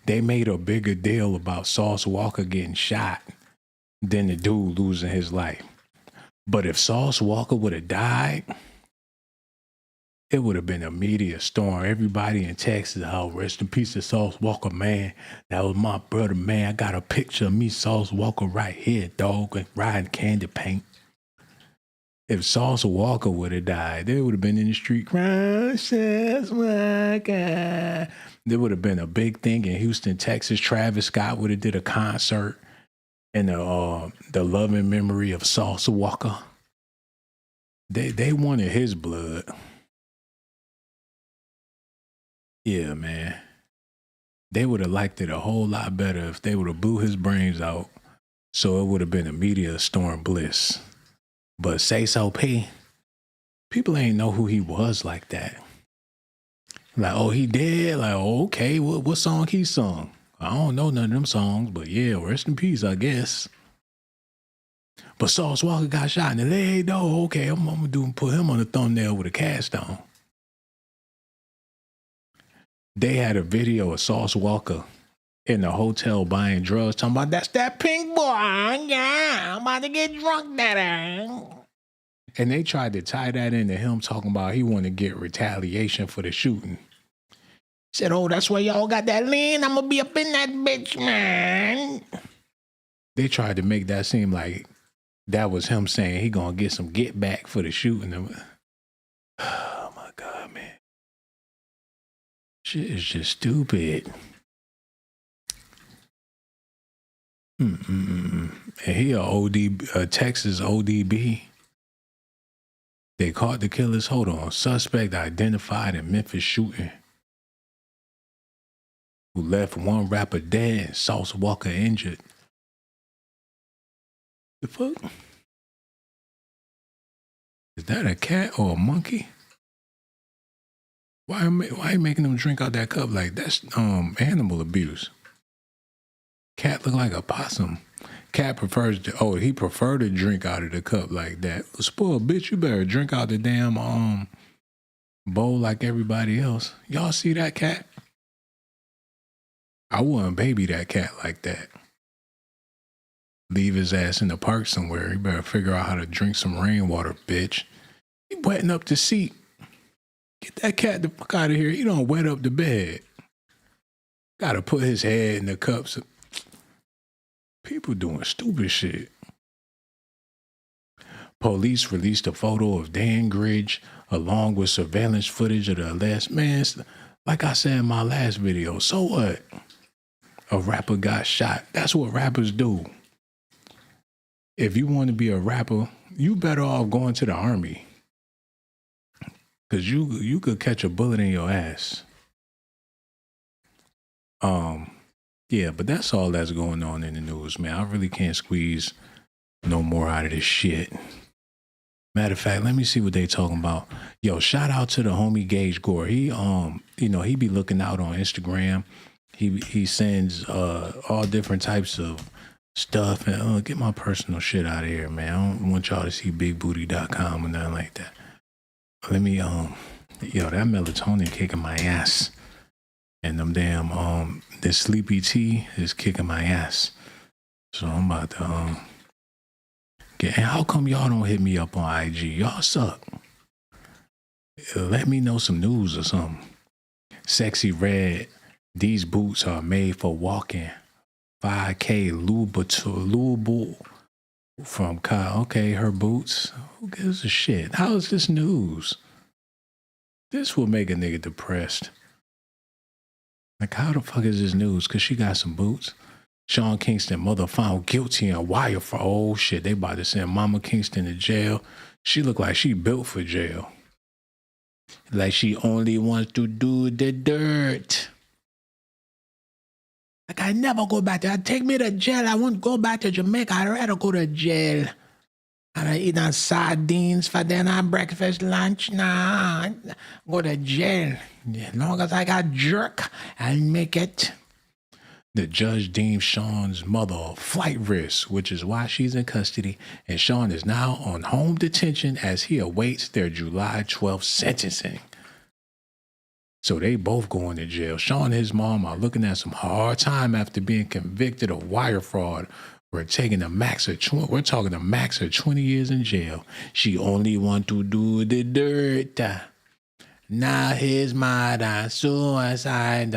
they made a bigger deal about Sauce Walker getting shot than the dude losing his life. But if Sauce Walker would have died, it would have been a media storm. Everybody in Texas, oh, rest in peace to Sauce Walker, man. That was my brother, man. I got a picture of me, Sauce Walker, right here, dog, and riding candy paint. If Sauce Walker would have died, they would have been in the street crying, Sauce Walker. There would have been a big thing in Houston, Texas. Travis Scott would have did a concert in the loving memory of Sauce Walker. They wanted his blood. Yeah, man. They would have liked it a whole lot better if they would have blew his brains out, so it would have been a media storm bliss. But Say So P, people ain't know who he was like that. Like, oh, he dead? Like, oh, okay, what song he sung? I don't know none of them songs, but yeah, rest in peace, I guess. But Sauce Walker got shot in the leg, though. Okay, I'm gonna put him on the thumbnail with a cast on. They had a video of Sauce Walker in the hotel buying drugs, talking about, that's that pink boy. Yeah, I'm about to get drunk that. And they tried to tie that into him talking about he wanted to get retaliation for the shooting. He said, oh, that's why y'all got that lean. I'm gonna be up in that bitch, man. They tried to make that seem like that was him saying he gonna get some get back for the shooting. Oh my God, man. Shit is just stupid. And he a Texas ODB. They caught the killers. Hold on. Suspect identified in Memphis shooting who left one rapper dead and Sauce Walker injured. The fuck? Is that a cat or a monkey? Why are you making them drink out that cup? Like, that's animal abuse. Cat look like a possum. Cat prefers he prefer to drink out of the cup like that. Spoiled bitch, you better drink out the damn bowl like everybody else. Y'all see that cat? I wouldn't baby that cat like that. Leave his ass in the park somewhere. He better figure out how to drink some rainwater, bitch. He wetting up the seat. Get that cat the fuck out of here. He don't wet up the bed. Gotta put his head in the cups. People doing stupid shit. Police released a photo of Dan Gridge along with surveillance footage of the last man. Like I said in my last video, so what? A rapper got shot. That's what rappers do. If you want to be a rapper, you better off going to the army. Because you could catch a bullet in your ass. Yeah, but that's all that's going on in the news, man. I really can't squeeze no more out of this shit. Matter of fact, let me see what they talking about. Yo, shout out to the homie Gage Gore. He he be looking out on Instagram. He sends all different types of stuff, and get my personal shit out of here, man. I don't want y'all to see bigbooty.com or nothing like that. Let me that melatonin kicking my ass. And them damn this sleepy tea is kicking my ass. So I'm about to and how come y'all don't hit me up on IG? Y'all suck. Let me know some news or something. Sexy Red, these boots are made for walking. 5K Louisville from Kyle. Okay, her boots. Who gives a shit? How is this news? This will make a nigga depressed. Like, how the fuck is this news? Because she got some boots. Sean Kingston, mother found guilty in wire fraud. Oh, shit. They about to send Mama Kingston to jail. She look like she built for jail. Like she only wants to do the dirt. Like, I never go back there. Take me to jail. I won't go back to Jamaica. I'd rather go to jail. And I eat on sardines for dinner, breakfast, lunch. Nah, go to jail. As long as I got jerk, I'll make it. The judge deemed Sean's mother a flight risk, which is why she's in custody. And Sean is now on home detention as he awaits their July 12th sentencing. So they both going to jail. Sean and his mom are looking at some hard time after being convicted of wire fraud. We're talking a max of 20 years in jail. She only want to do the dirt. Now his mother suicide.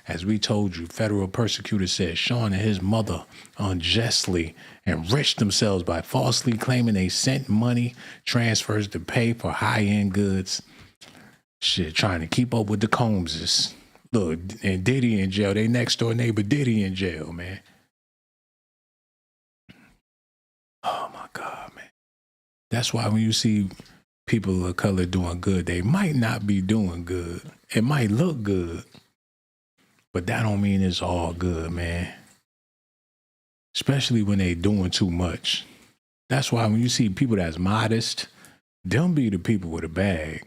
As we told you, federal prosecutors said Sean and his mother unjustly enriched themselves by falsely claiming they sent money transfers to pay for high-end goods. Shit, trying to keep up with the Combses. Look, and Diddy in jail. They next door neighbor Diddy in jail, man. Oh my God, man. That's why when you see people of color doing good, they might not be doing good. It might look good, but that don't mean it's all good, man. Especially when they doing too much. That's why when you see people that's modest, them be the people with a bag.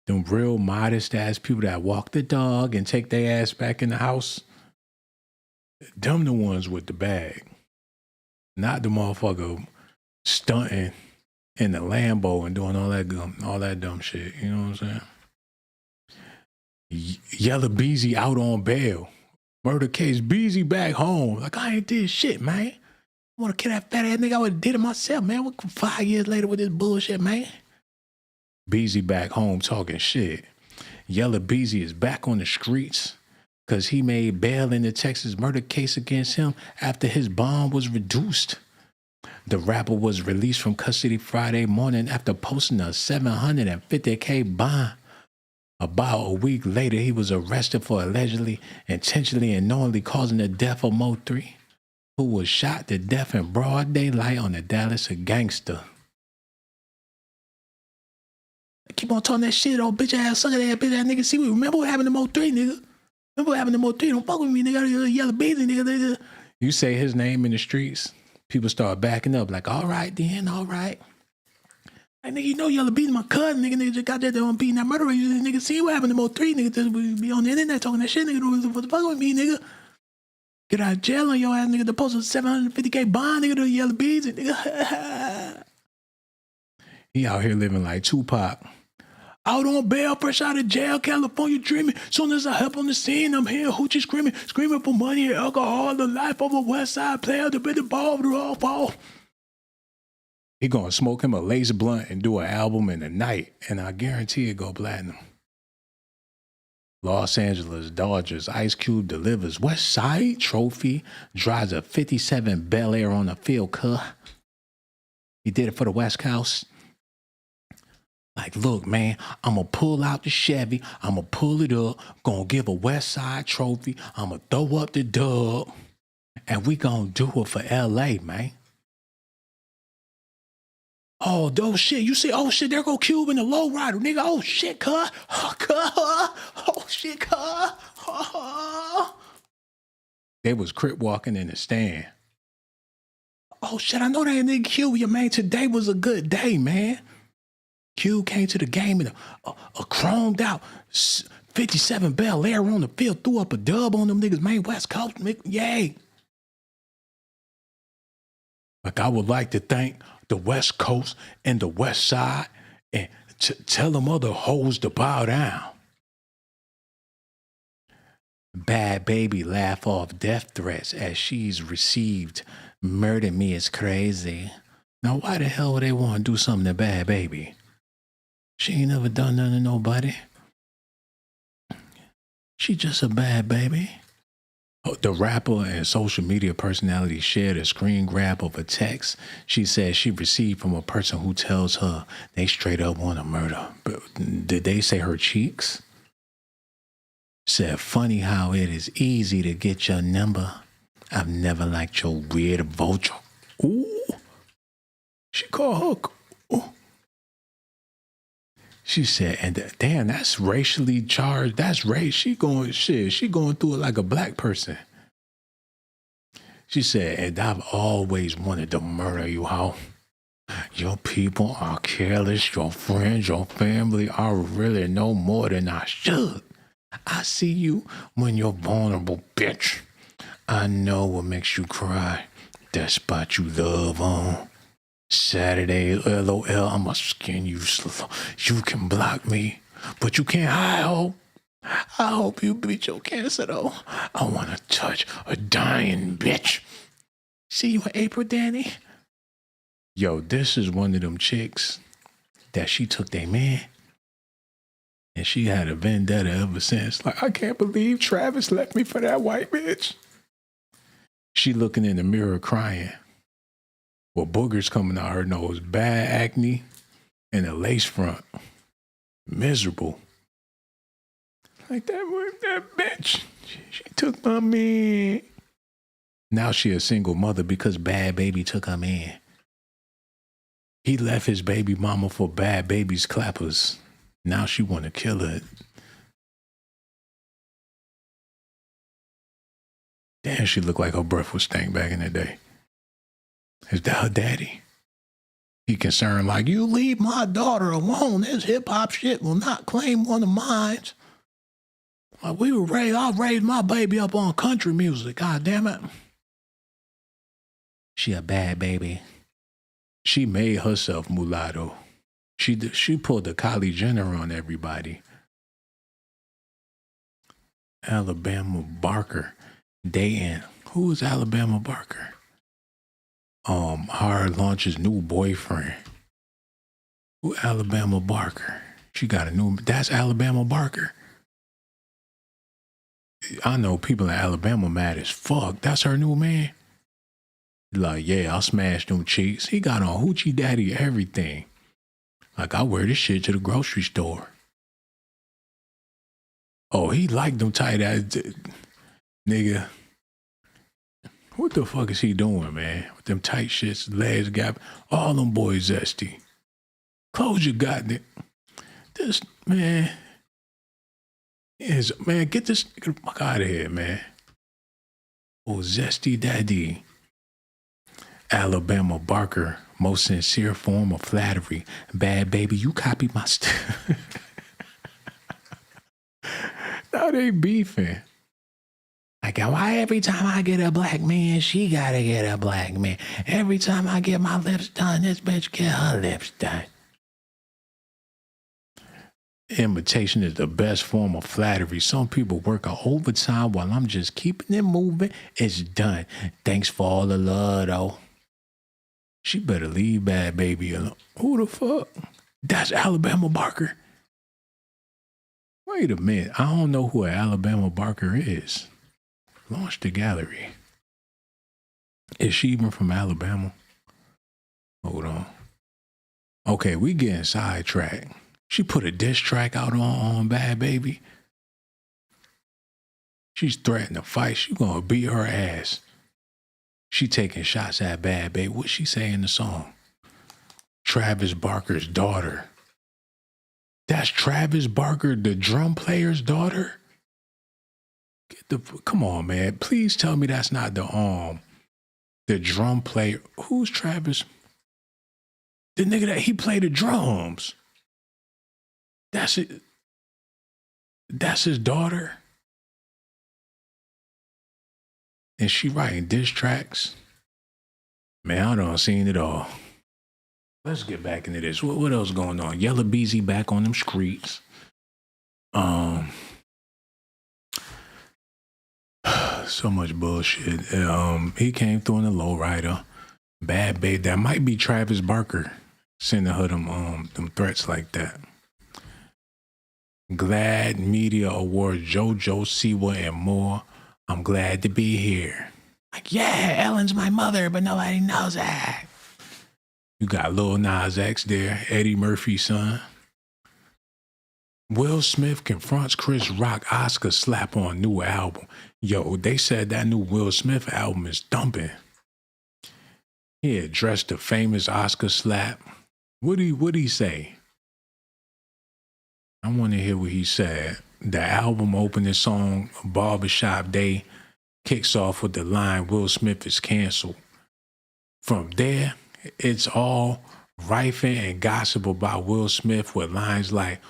Them real modest ass people that walk the dog and take their ass back in the house. Them the ones with the bag. Not the motherfucker stunting in the Lambo and doing all that dumb shit. You know what I'm saying? Yellow Beezy out on bail. Murder case. Beezy back home. Like, I ain't did shit, man. I want to kill that fat ass nigga. I would have did it myself, man. What 5 years later with this bullshit, man? Beezy back home talking shit. Yellow Beezy is back on the streets because he made bail in the Texas murder case against him after his bond was reduced. The rapper was released from custody Friday morning after posting a $750K bond. About a week later, he was arrested for allegedly, intentionally, and knowingly causing the death of Mo 3, who was shot to death in broad daylight on the Dallas gangster. Keep on talking that shit, old bitch ass, sucker ass, bitch ass nigga. See, remember what happened to Mo 3, nigga? Remember what happened to Mo 3? Don't fuck with me, nigga. Yellow Beezy, nigga. You say his name in the streets, people start backing up, like, all right, then, all right. Like, nigga, you know Yellow Beezy my cousin, nigga just got that on beating that murderer. Nigga, see what happened to Mo 3, nigga. Just be on the internet talking that shit, nigga. What the fuck with me, nigga? Get out of jail on your ass, nigga. The post a $750K bond, nigga, to Yellow Beezy, nigga. He out here living like Tupac. Out on bail, fresh out of jail, California dreaming. Soon as I help on the scene, I'm here hoochie screaming for money and alcohol. The life of a West Side player to be the ball to all fall. He gonna smoke him a laser blunt and do an album in the night, and I guarantee it go platinum. Los Angeles Dodgers Ice Cube delivers West Side trophy, drives a 57 Bel Air on the field, He did it for the West Coast. Like, look, man, I'm going to pull out the Chevy. I'm going to pull it up. Going to give a West Side trophy. I'm going to throw up the dub. And we going to do it for L.A., man. Oh, those shit. You see, oh, shit, there go Cube in the low rider, nigga. Oh, shit, cuh. Oh, shit, cuh. They was crip walking in the stand. Oh, shit, I know that nigga Cube, your man. Today was a good day, man. Q came to the game in a chromed out 57 Bel Air on the field, threw up a dub on them niggas, man. West Coast, yay. Like, I would like to thank the West Coast and the West Side and tell them other hoes to bow down. Bad baby laugh off death threats as she's received. Murder me is crazy. Now, why the hell would they want to do something to Bad Baby? She ain't never done nothing to nobody. She just a bad baby. The rapper and social media personality shared a screen grab of a text she said she received from a person who tells her they straight up want to murder. But did they say her cheeks? Said, funny how it is easy to get your number. I've never liked your weird vulture. Ooh. She called her. Ooh. She said, and damn, that's racially charged. That's race. She going through it like a black person. She said, and I've always wanted to murder you, hoe. Your people are careless. Your friends, your family are really no more than I should. I see you when you're vulnerable, bitch. I know what makes you cry. That spot you love on. Saturday, LOL, I'ma skin you slow. You can block me, but you can't hide, ho. I hope you beat your cancer, though. I want to touch a dying bitch. See you in April, Danny? Yo, this is one of them chicks that she took their man, and she had a vendetta ever since. Like, I can't believe Travis left me for that white bitch. She looking in the mirror crying. Well, boogers coming out her nose, bad acne, and a lace front. Miserable. Like that bitch. She took my man. Now she a single mother because Bad Baby took her man. He left his baby mama for Bad Baby's clappers. Now she want to kill her. Damn, she looked like her breath was stank back in the day. Is that her daddy? He concerned like, you leave my daughter alone. This hip hop shit will not claim one of mine. Like I raised my baby up on country music. God damn it. She a bad baby. She made herself mulatto. She pulled the Kylie Jenner on everybody. Alabama Barker. Dating. Who is Alabama Barker? Hard launches new boyfriend. Who Alabama Barker? She got a new, that's Alabama Barker. I know people in Alabama mad as fuck. That's her new man. Like, yeah, I'll smash them cheeks. He got on Hoochie Daddy everything. Like, I wear this shit to the grocery store. Oh, he liked them tight ass. Nigga. What the fuck is he doing, man? With them tight shits, legs gap. All them boys zesty. Close your goddamn. This, man. Man, get this nigga the fuck out of here, man. Oh, zesty daddy. Alabama Barker, most sincere form of flattery. Bad baby, you copied my stuff. Now they beefing. Like, why every time I get a black man, she gotta get a black man? Every time I get my lips done, this bitch get her lips done. Imitation is the best form of flattery. Some people work overtime while I'm just keeping it moving. It's done. Thanks for all the love, though. She better leave bad baby alone. Who the fuck? That's Alabama Barker. Wait a minute. I don't know who Alabama Barker is. Launch the gallery. Is she even from Alabama? Hold on. Okay, we getting sidetracked. She put a diss track out on Bad Baby. She's threatening to fight. She gonna beat her ass. She taking shots at Bad Baby. What she say in the song? Travis Barker's daughter. That's Travis Barker, the drum player's daughter? Come on, man. Please tell me that's not the drum player. Who's Travis? The nigga that he played the drums. That's it. That's his daughter. And she writing diss tracks. Man, I done seen it all. Let's get back into this. What else going on? Yellow Beezy back on them streets. So much bullshit. He came through in the lowrider. Bad babe. That might be Travis Barker sending her them threats like that. Glad Media Awards, JoJo Siwa and more. I'm glad to be here. Like, yeah, Ellen's my mother, but nobody knows that. You got Lil Nas X there, Eddie Murphy's son. Will Smith confronts Chris Rock Oscar slap on new album. Yo, they said that new Will Smith album is thumping. He addressed the famous Oscar slap. What'd he say? I want to hear what he said. The album opening song, Barbershop Day, kicks off with the line, Will Smith is canceled. From there, it's all rifing and gossip about Will Smith with lines like,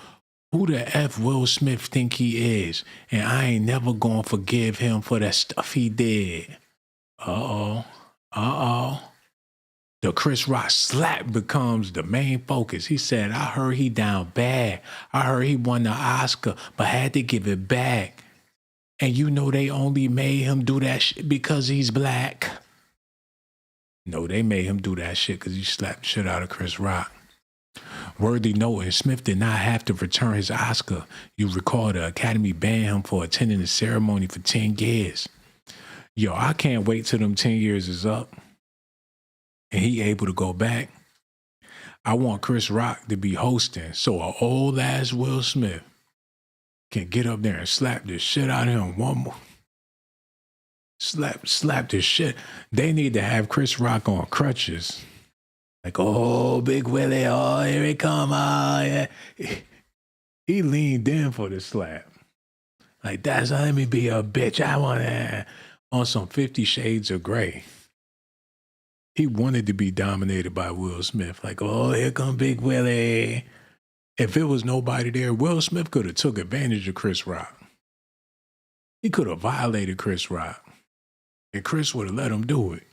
who the F Will Smith think he is? And I ain't never gonna forgive him for that stuff he did. Uh-oh. The Chris Rock slap becomes the main focus. He said, I heard he down bad. I heard he won the Oscar, but had to give it back. And you know they only made him do that shit because he's black. No, they made him do that shit because he slapped the shit out of Chris Rock. Worthy noting, Smith did not have to return his Oscar. You recall the Academy banned him for attending the ceremony for 10 years. Yo, I can't wait till them 10 years is up and he able to go back. I want Chris Rock to be hosting so an old ass Will Smith can get up there and slap this shit out of him one more. Slap this shit. They need to have Chris Rock on crutches. Like, oh, Big Willie, oh, here he come. Oh, yeah. He leaned in for the slap. Like, let me be a bitch. I want to, on some 50 Shades of Grey. He wanted to be dominated by Will Smith. Like, oh, here come Big Willie. If it was nobody there, Will Smith could have took advantage of Chris Rock. He could have violated Chris Rock. And Chris would have let him do it.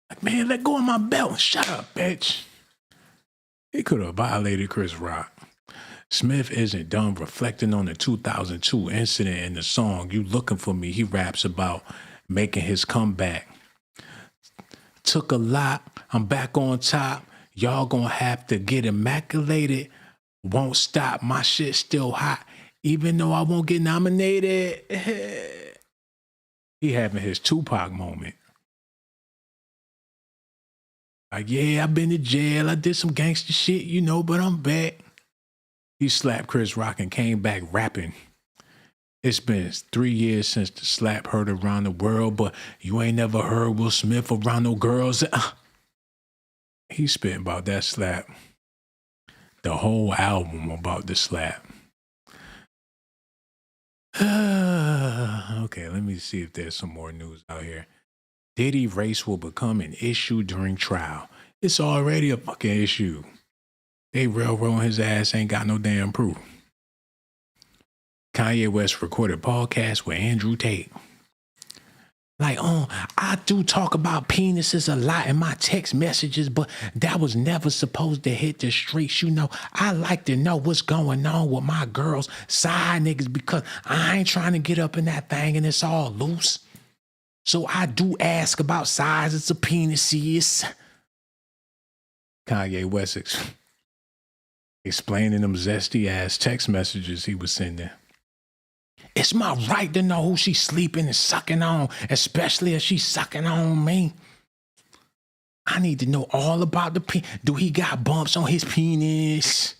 Like, man, let go of my belt. Shut up, bitch. He could have violated Chris Rock. Smith isn't done reflecting on the 2002 incident in the song You Looking For Me. He raps about making his comeback. Took a lot. I'm back on top. Y'all gonna have to get immaculated. Won't stop. My shit still hot. Even though I won't get nominated. He having his Tupac moment. Like, yeah, I've been to jail. I did some gangster shit, you know, but I'm back. He slapped Chris Rock and came back rapping. It's been 3 years since the slap heard around the world, but you ain't never heard Will Smith around no girls. He spit about that slap. The whole album about the slap. Okay, let me see if there's some more news out here. Diddy race will become an issue during trial. It's already a fucking issue. They railroading his ass, ain't got no damn proof. Kanye West recorded podcast with Andrew Tate. Like, I do talk about penises a lot in my text messages, but that was never supposed to hit the streets. You know, I like to know what's going on with my girls, side niggas, because I ain't trying to get up in that thing and it's all loose. So I do ask about sizes of penises. Kanye West explaining them zesty ass text messages he was sending. It's my right to know who she's sleeping and sucking on, especially if she's sucking on me. I need to know all about the penis. Do he got bumps on his penis?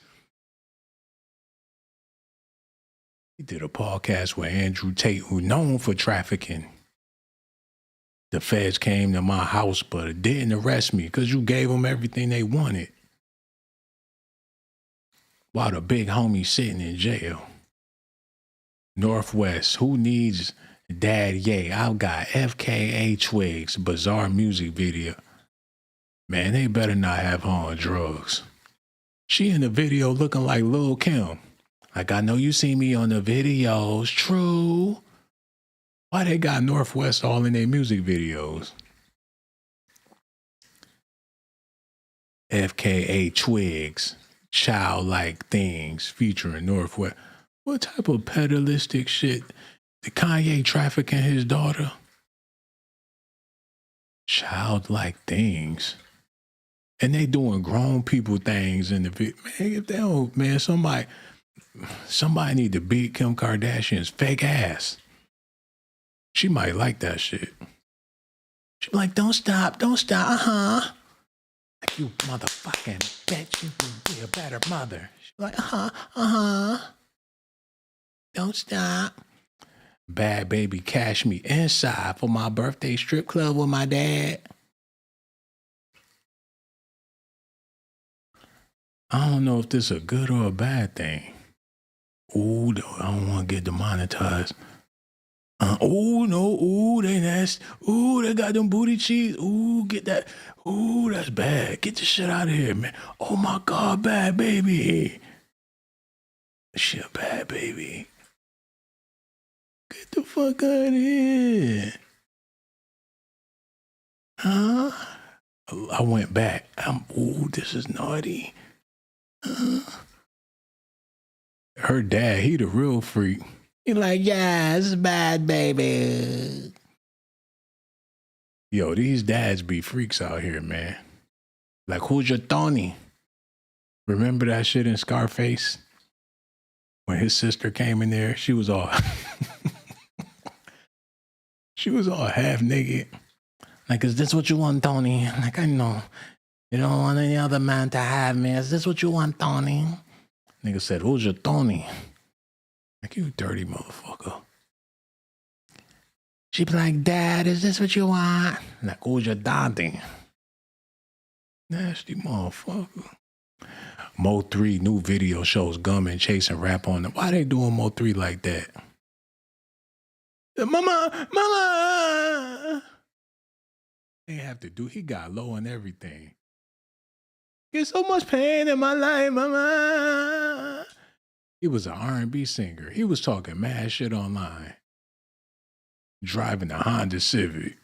He did a podcast with Andrew Tate, who's known for trafficking. The feds came to my house, but it didn't arrest me because you gave them everything they wanted. While the big homie sitting in jail. Northwest, who needs Dad Ye? I've got FKA Twigs, bizarre music video. Man, they better not have her on drugs. She in the video looking like Lil' Kim. Like, I know you see me on the videos, true. Why they got Northwest all in their music videos? FKA Twigs, childlike things featuring Northwest. What type of pedalistic shit? Did Kanye trafficking his daughter? Childlike things. And they doing grown people things in the video. Man, if they don't, man, somebody need to beat Kim Kardashian's fake ass. She might like that shit. She be like, don't stop, uh-huh. Like, you motherfucking bitch, you can be a better mother. She be like, uh-huh. Don't stop. Bad baby cash me inside for my birthday strip club with my dad. I don't know if this is a good or a bad thing. Ooh, I don't want to get demonetized. Oh, no. Ooh, they nasty. Ooh, they got them booty cheeks. Ooh, get that. Ooh, that's bad. Get the shit out of here, man. Oh, my God, bad baby. She a bad baby. Get the fuck out of here. Huh? I went back. Ooh, this is naughty. Her dad, he the real freak. He like, yeah, it's bad, baby. Yo, these dads be freaks out here, man. Like, who's your Tony? Remember that shit in Scarface? When his sister came in there, she was all... she was all half naked. Like, is this what you want, Tony? Like, I know. You don't want any other man to have me. Is this what you want, Tony? Nigga said, who's your Tony? Like, you dirty motherfucker. She be like, Dad, is this what you want? Like, who's your daddy? Nasty motherfucker. Mo 3 new video shows Gunman chasing rap on them. Why they doing Mo 3 like that? Mama! He have to do. He got low on everything. Get so much pain in my life, mama. He was an R&B singer. He was talking mad shit online. Driving a Honda Civic.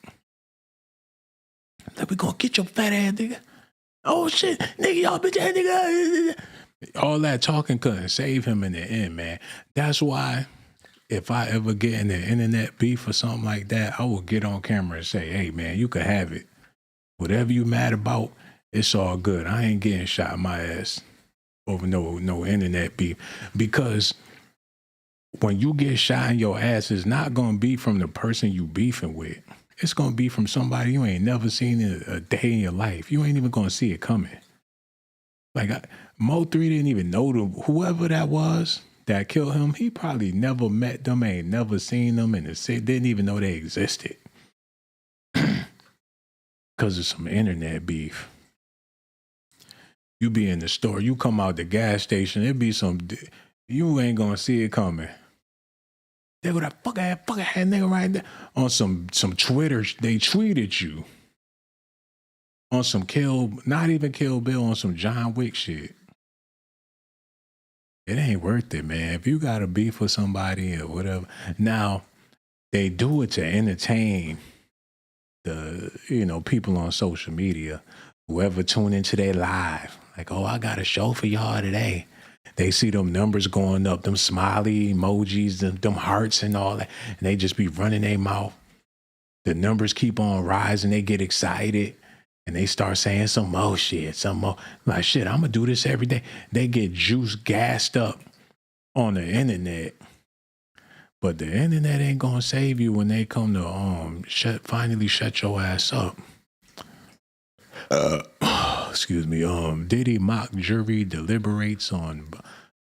Like, we gonna get your fat ass, nigga. Oh shit, nigga, y'all bitch ass nigga. All that talking couldn't save him in the end, man. That's why if I ever get in the internet beef or something like that, I will get on camera and say, hey man, you can have it. Whatever you mad about, it's all good. I ain't getting shot in my ass over no internet beef. Because when you get shot in your ass, it's not gonna be from the person you beefing with. It's gonna be from somebody you ain't never seen in a day in your life. You ain't even gonna see it coming. Like Mo3 didn't even know whoever that was that killed him. He probably never met them, ain't never seen them, and didn't even know they existed. Because of some internet beef. You be in the store, you come out the gas station, it be you ain't gonna see it coming. There go that fuck ass nigga right there. On some Twitter, they tweeted you. On some not even Kill Bill, on some John Wick shit. It ain't worth it, man. If you got a beef with somebody or whatever. Now, they do it to entertain the people on social media. Whoever tune into their live. Like, oh, I got a show for y'all today. They see them numbers going up, them smiley emojis, them hearts and all that. And they just be running their mouth. The numbers keep on rising. They get excited. And they start saying some more shit, some more. Like, shit, I'm going to do this every day. They get juice gassed up on the internet. But the internet ain't going to save you when they come to finally shut your ass up. Excuse me. Diddy mock jury deliberates on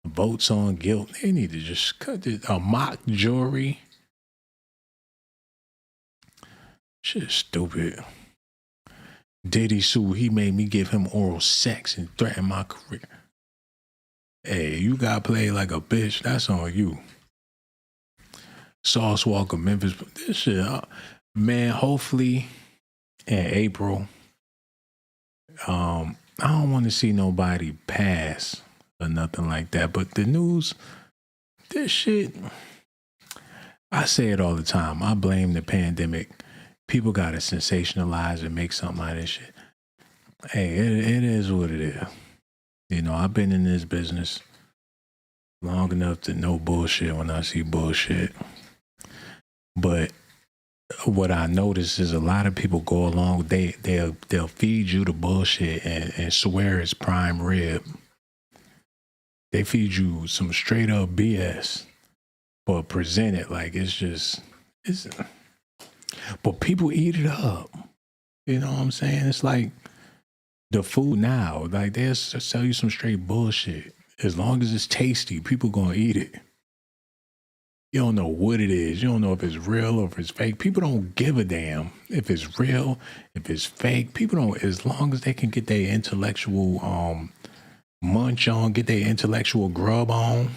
votes on guilt. They need to just cut it. A mock jury. Shit stupid. Diddy sue. He made me give him oral sex and threaten my career. Hey, you got played like a bitch. That's on you. Sauce Walker, Memphis. This shit, man, hopefully in April, I don't want to see nobody pass or nothing like that. But the news, this shit, I say it all the time. I blame the pandemic. People got to sensationalize and make something out of this shit. Hey, it is what it is. I've been in this business long enough to know bullshit when I see bullshit. But what I notice is a lot of people go along, they'll feed you the bullshit and swear it's prime rib. They feed you some straight up BS, but present it like but people eat it up. You know what I'm saying? It's like the food now, like they'll sell you some straight bullshit. As long as it's tasty, people gonna eat it. You don't know what it is. You don't know if it's real or if it's fake. People don't give a damn if it's real, if it's fake. People don't, as long as they can get their intellectual munch on, get their intellectual grub on,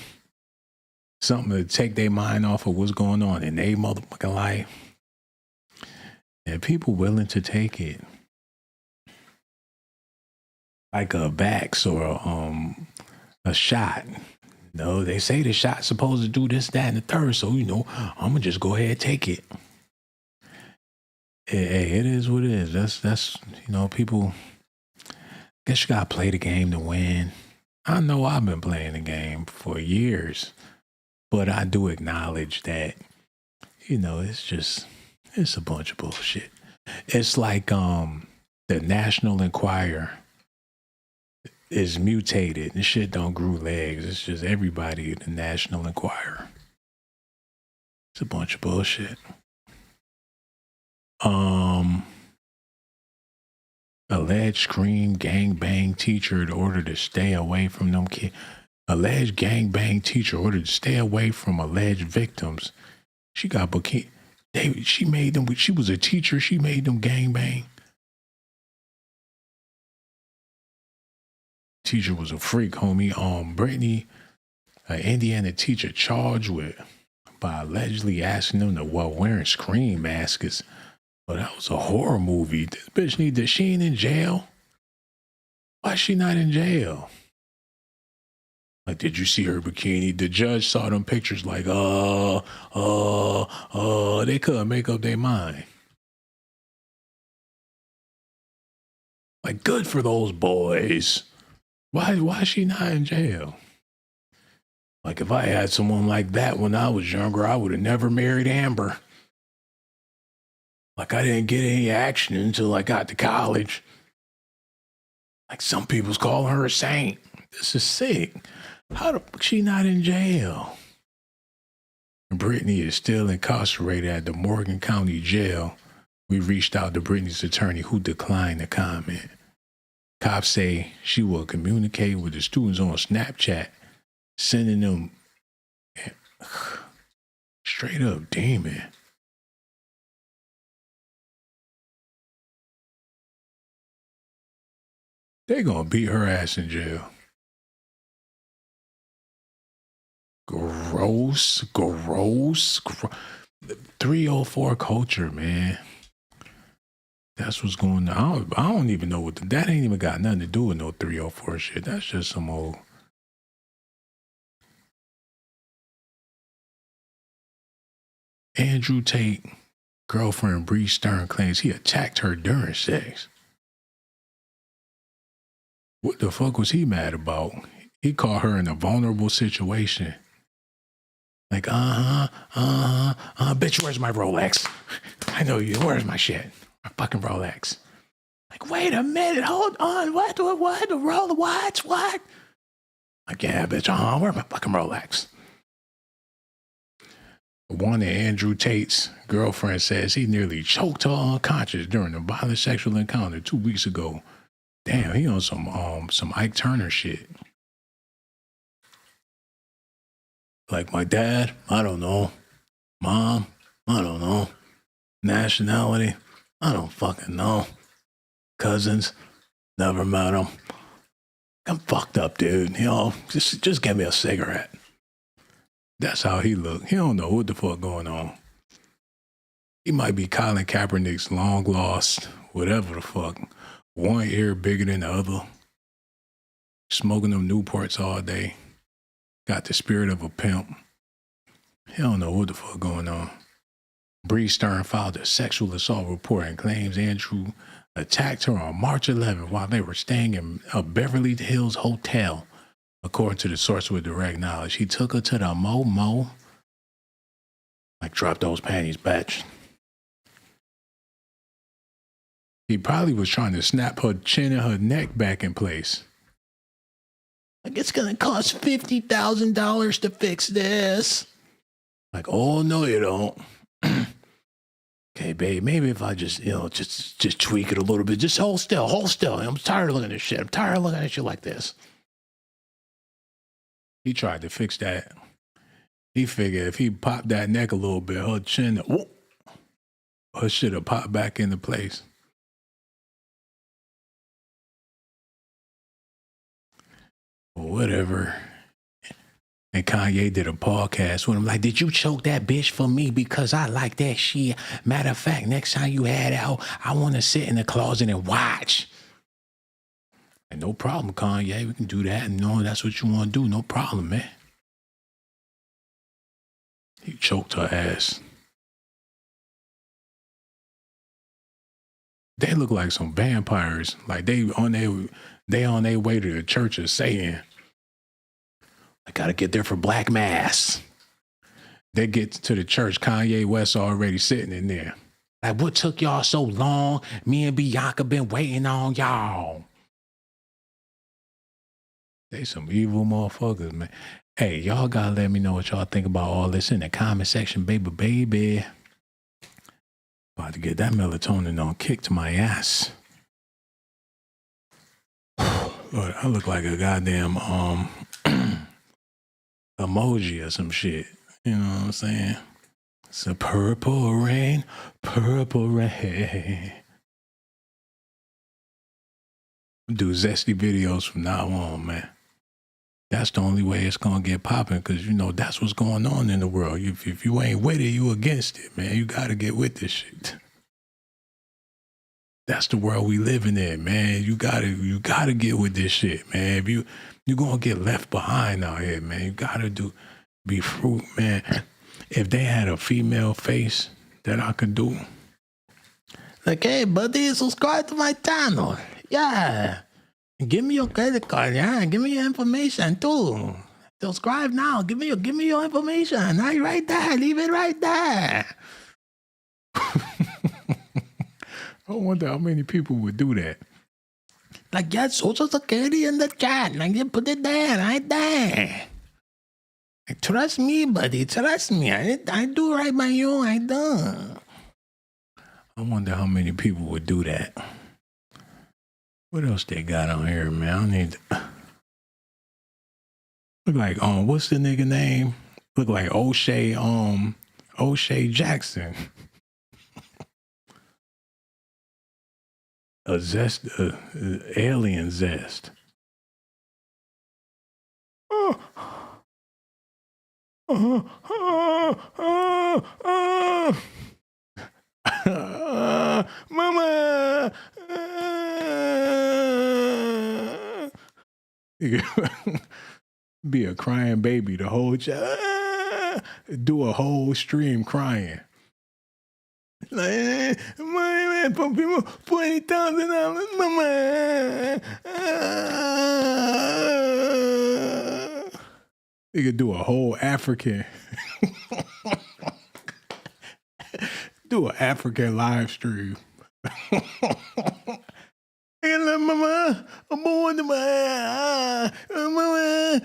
something to take their mind off of what's going on in their motherfucking life. And people willing to take it. Like a vax or a shot. No, they say the shot's supposed to do this, that, and the third. So, I'm going to just go ahead and take it. Hey, it is what it is. That's people, guess you got to play the game to win. I know I've been playing the game for years, but I do acknowledge that, it's a bunch of bullshit. It's like the National Enquirer is mutated and shit don't grew legs. It's just everybody in the National Enquirer. It's a bunch of bullshit. Alleged scream gangbang teacher ordered to stay away from them kids. Alleged gangbang teacher ordered to stay away from alleged victims. She got bikini. She made them. She was a teacher. She made them gangbang. Teacher was a freak, homie. Brittany, an Indiana teacher charged by allegedly asking them to wearing screen masks But that was a horror movie. This bitch she ain't in jail. Why is she not in jail? Like, did you see her bikini? The judge saw them pictures like, they couldn't make up their mind. Like, good for those boys. Why is she not in jail? Like, if I had someone like that when I was younger, I would have never married Amber. Like, I didn't get any action until I got to college. Like, some people's calling her a saint. This is sick. How the fuck she not in jail? Brittany is still incarcerated at the Morgan County Jail. We reached out to Brittany's attorney, who declined to comment. Cops say she will communicate with the students on Snapchat, sending them straight up demon. They gonna beat her ass in jail. Gross. 304 culture, man. That's what's going on. I don't even know what that ain't even got nothing to do with no 304 shit. That's just some old. Andrew Tate girlfriend Bree Stern claims he attacked her during sex. What the fuck was he mad about? He caught her in a vulnerable situation. Like, bitch, where's my Rolex? I know you. Where's my shit? My fucking Rolex. Like, wait a minute, hold on. What? The Rolex? What? Like, yeah, bitch, where's my fucking Rolex? One of Andrew Tate's girlfriend says he nearly choked her unconscious during a violent sexual encounter 2 weeks ago. Damn, he on some Ike Turner shit. Like, my dad, I don't know. Mom, I don't know. Nationality, I don't fucking know. Cousins, never met them. I'm fucked up, dude. You know, just give me a cigarette. That's how he look. He don't know what the fuck going on. He might be Colin Kaepernick's long lost, whatever the fuck. One ear bigger than the other. Smoking them Newports all day. Got the spirit of a pimp. He don't know what the fuck going on. Bree Stern filed a sexual assault report and claims Andrew attacked her on March 11th while they were staying in a Beverly Hills hotel. According to the source with direct knowledge, he took her to the Mo. Like, drop those panties, bitch. He probably was trying to snap her chin and her neck back in place. Like, it's going to cost $50,000 to fix this. Like, oh, no, you don't. Okay, babe, maybe if I just tweak it a little bit. Just hold still. I'm tired of looking at this shit. I'm tired of looking at you like this. He tried to fix that. He figured if he popped that neck a little bit, her chin, her shit would pop back into place. Whatever. And Kanye did a podcast with him like, did you choke that bitch for me because I like that shit? Matter of fact, next time you had out, I want to sit in the closet and watch. And no problem, Kanye. We can do that. And no, that's what you want to do. No problem, man. He choked her ass. They look like some vampires. Like they on their way to the church of Satan. I gotta get there for Black Mass. They get to the church, Kanye West already sitting in there. Like, what took y'all so long? Me and Bianca been waiting on y'all. They some evil motherfuckers, man. Hey, y'all gotta let me know what y'all think about all this in the comment section, baby. About to get that melatonin on kick to my ass. Lord, I look like a goddamn emoji or some shit. You know what I'm saying? It's a purple rain. Do zesty videos from now on, man. That's the only way it's gonna get popping, because you know that's what's going on in the world. If you ain't with it, you against it, man. You gotta get with this shit. That's the world we living in, man. You gotta get with this shit, man. If you're gonna get left behind out here, man. You gotta be fruit, man. If they had a female face that I could do, like, hey, buddy, subscribe to my channel. Yeah. Give me your credit card, yeah. Give me your information too. Subscribe now. Give me your information. Right there. Leave it right there. I wonder how many people would do that. Like, get social security in the chat. Like, you put it there, right there. Like, trust me, buddy. Trust me. I do right by you. I do. I wonder how many people would do that. What else they got on here, man? I need to... Look like, what's the nigga name? Look like O'Shea Jackson. A zest, alien zest. Mama. Be a crying baby the whole do a whole stream crying. Like, man, $20,000, mama. You could do a whole African, do an African live stream. Mama, I'm born to my mama.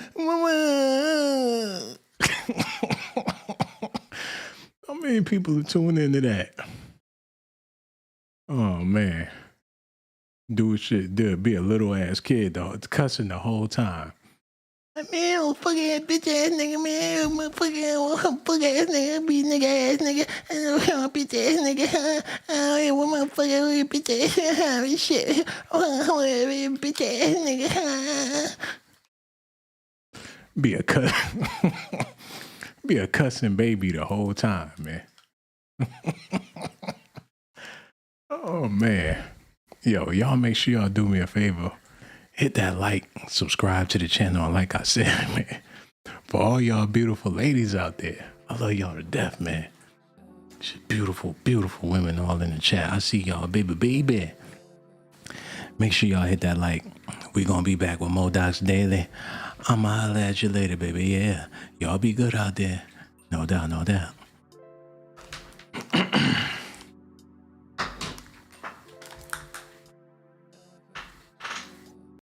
How many people are tuning into that? Oh man, do shit. Be a little ass kid though. It's cussing the whole time. Man, fucking bitch ass nigga, man, fucking ass nigga, be nigga ass nigga, bitch ass nigga. I want my fucking bitch ass shit. Bitch ass nigga. Be a cussing baby the whole time, man. Oh man. Yo, y'all make sure y'all do me a favor. Hit that like, subscribe to the channel, and like I said, man, for all y'all beautiful ladies out there, I love y'all to death, man. Just beautiful, beautiful women all in the chat. I see y'all, baby. Make sure y'all hit that like. We gonna be back with Mo Docs Daily. I'ma holla at you later, baby. Yeah, y'all be good out there. No doubt, no doubt.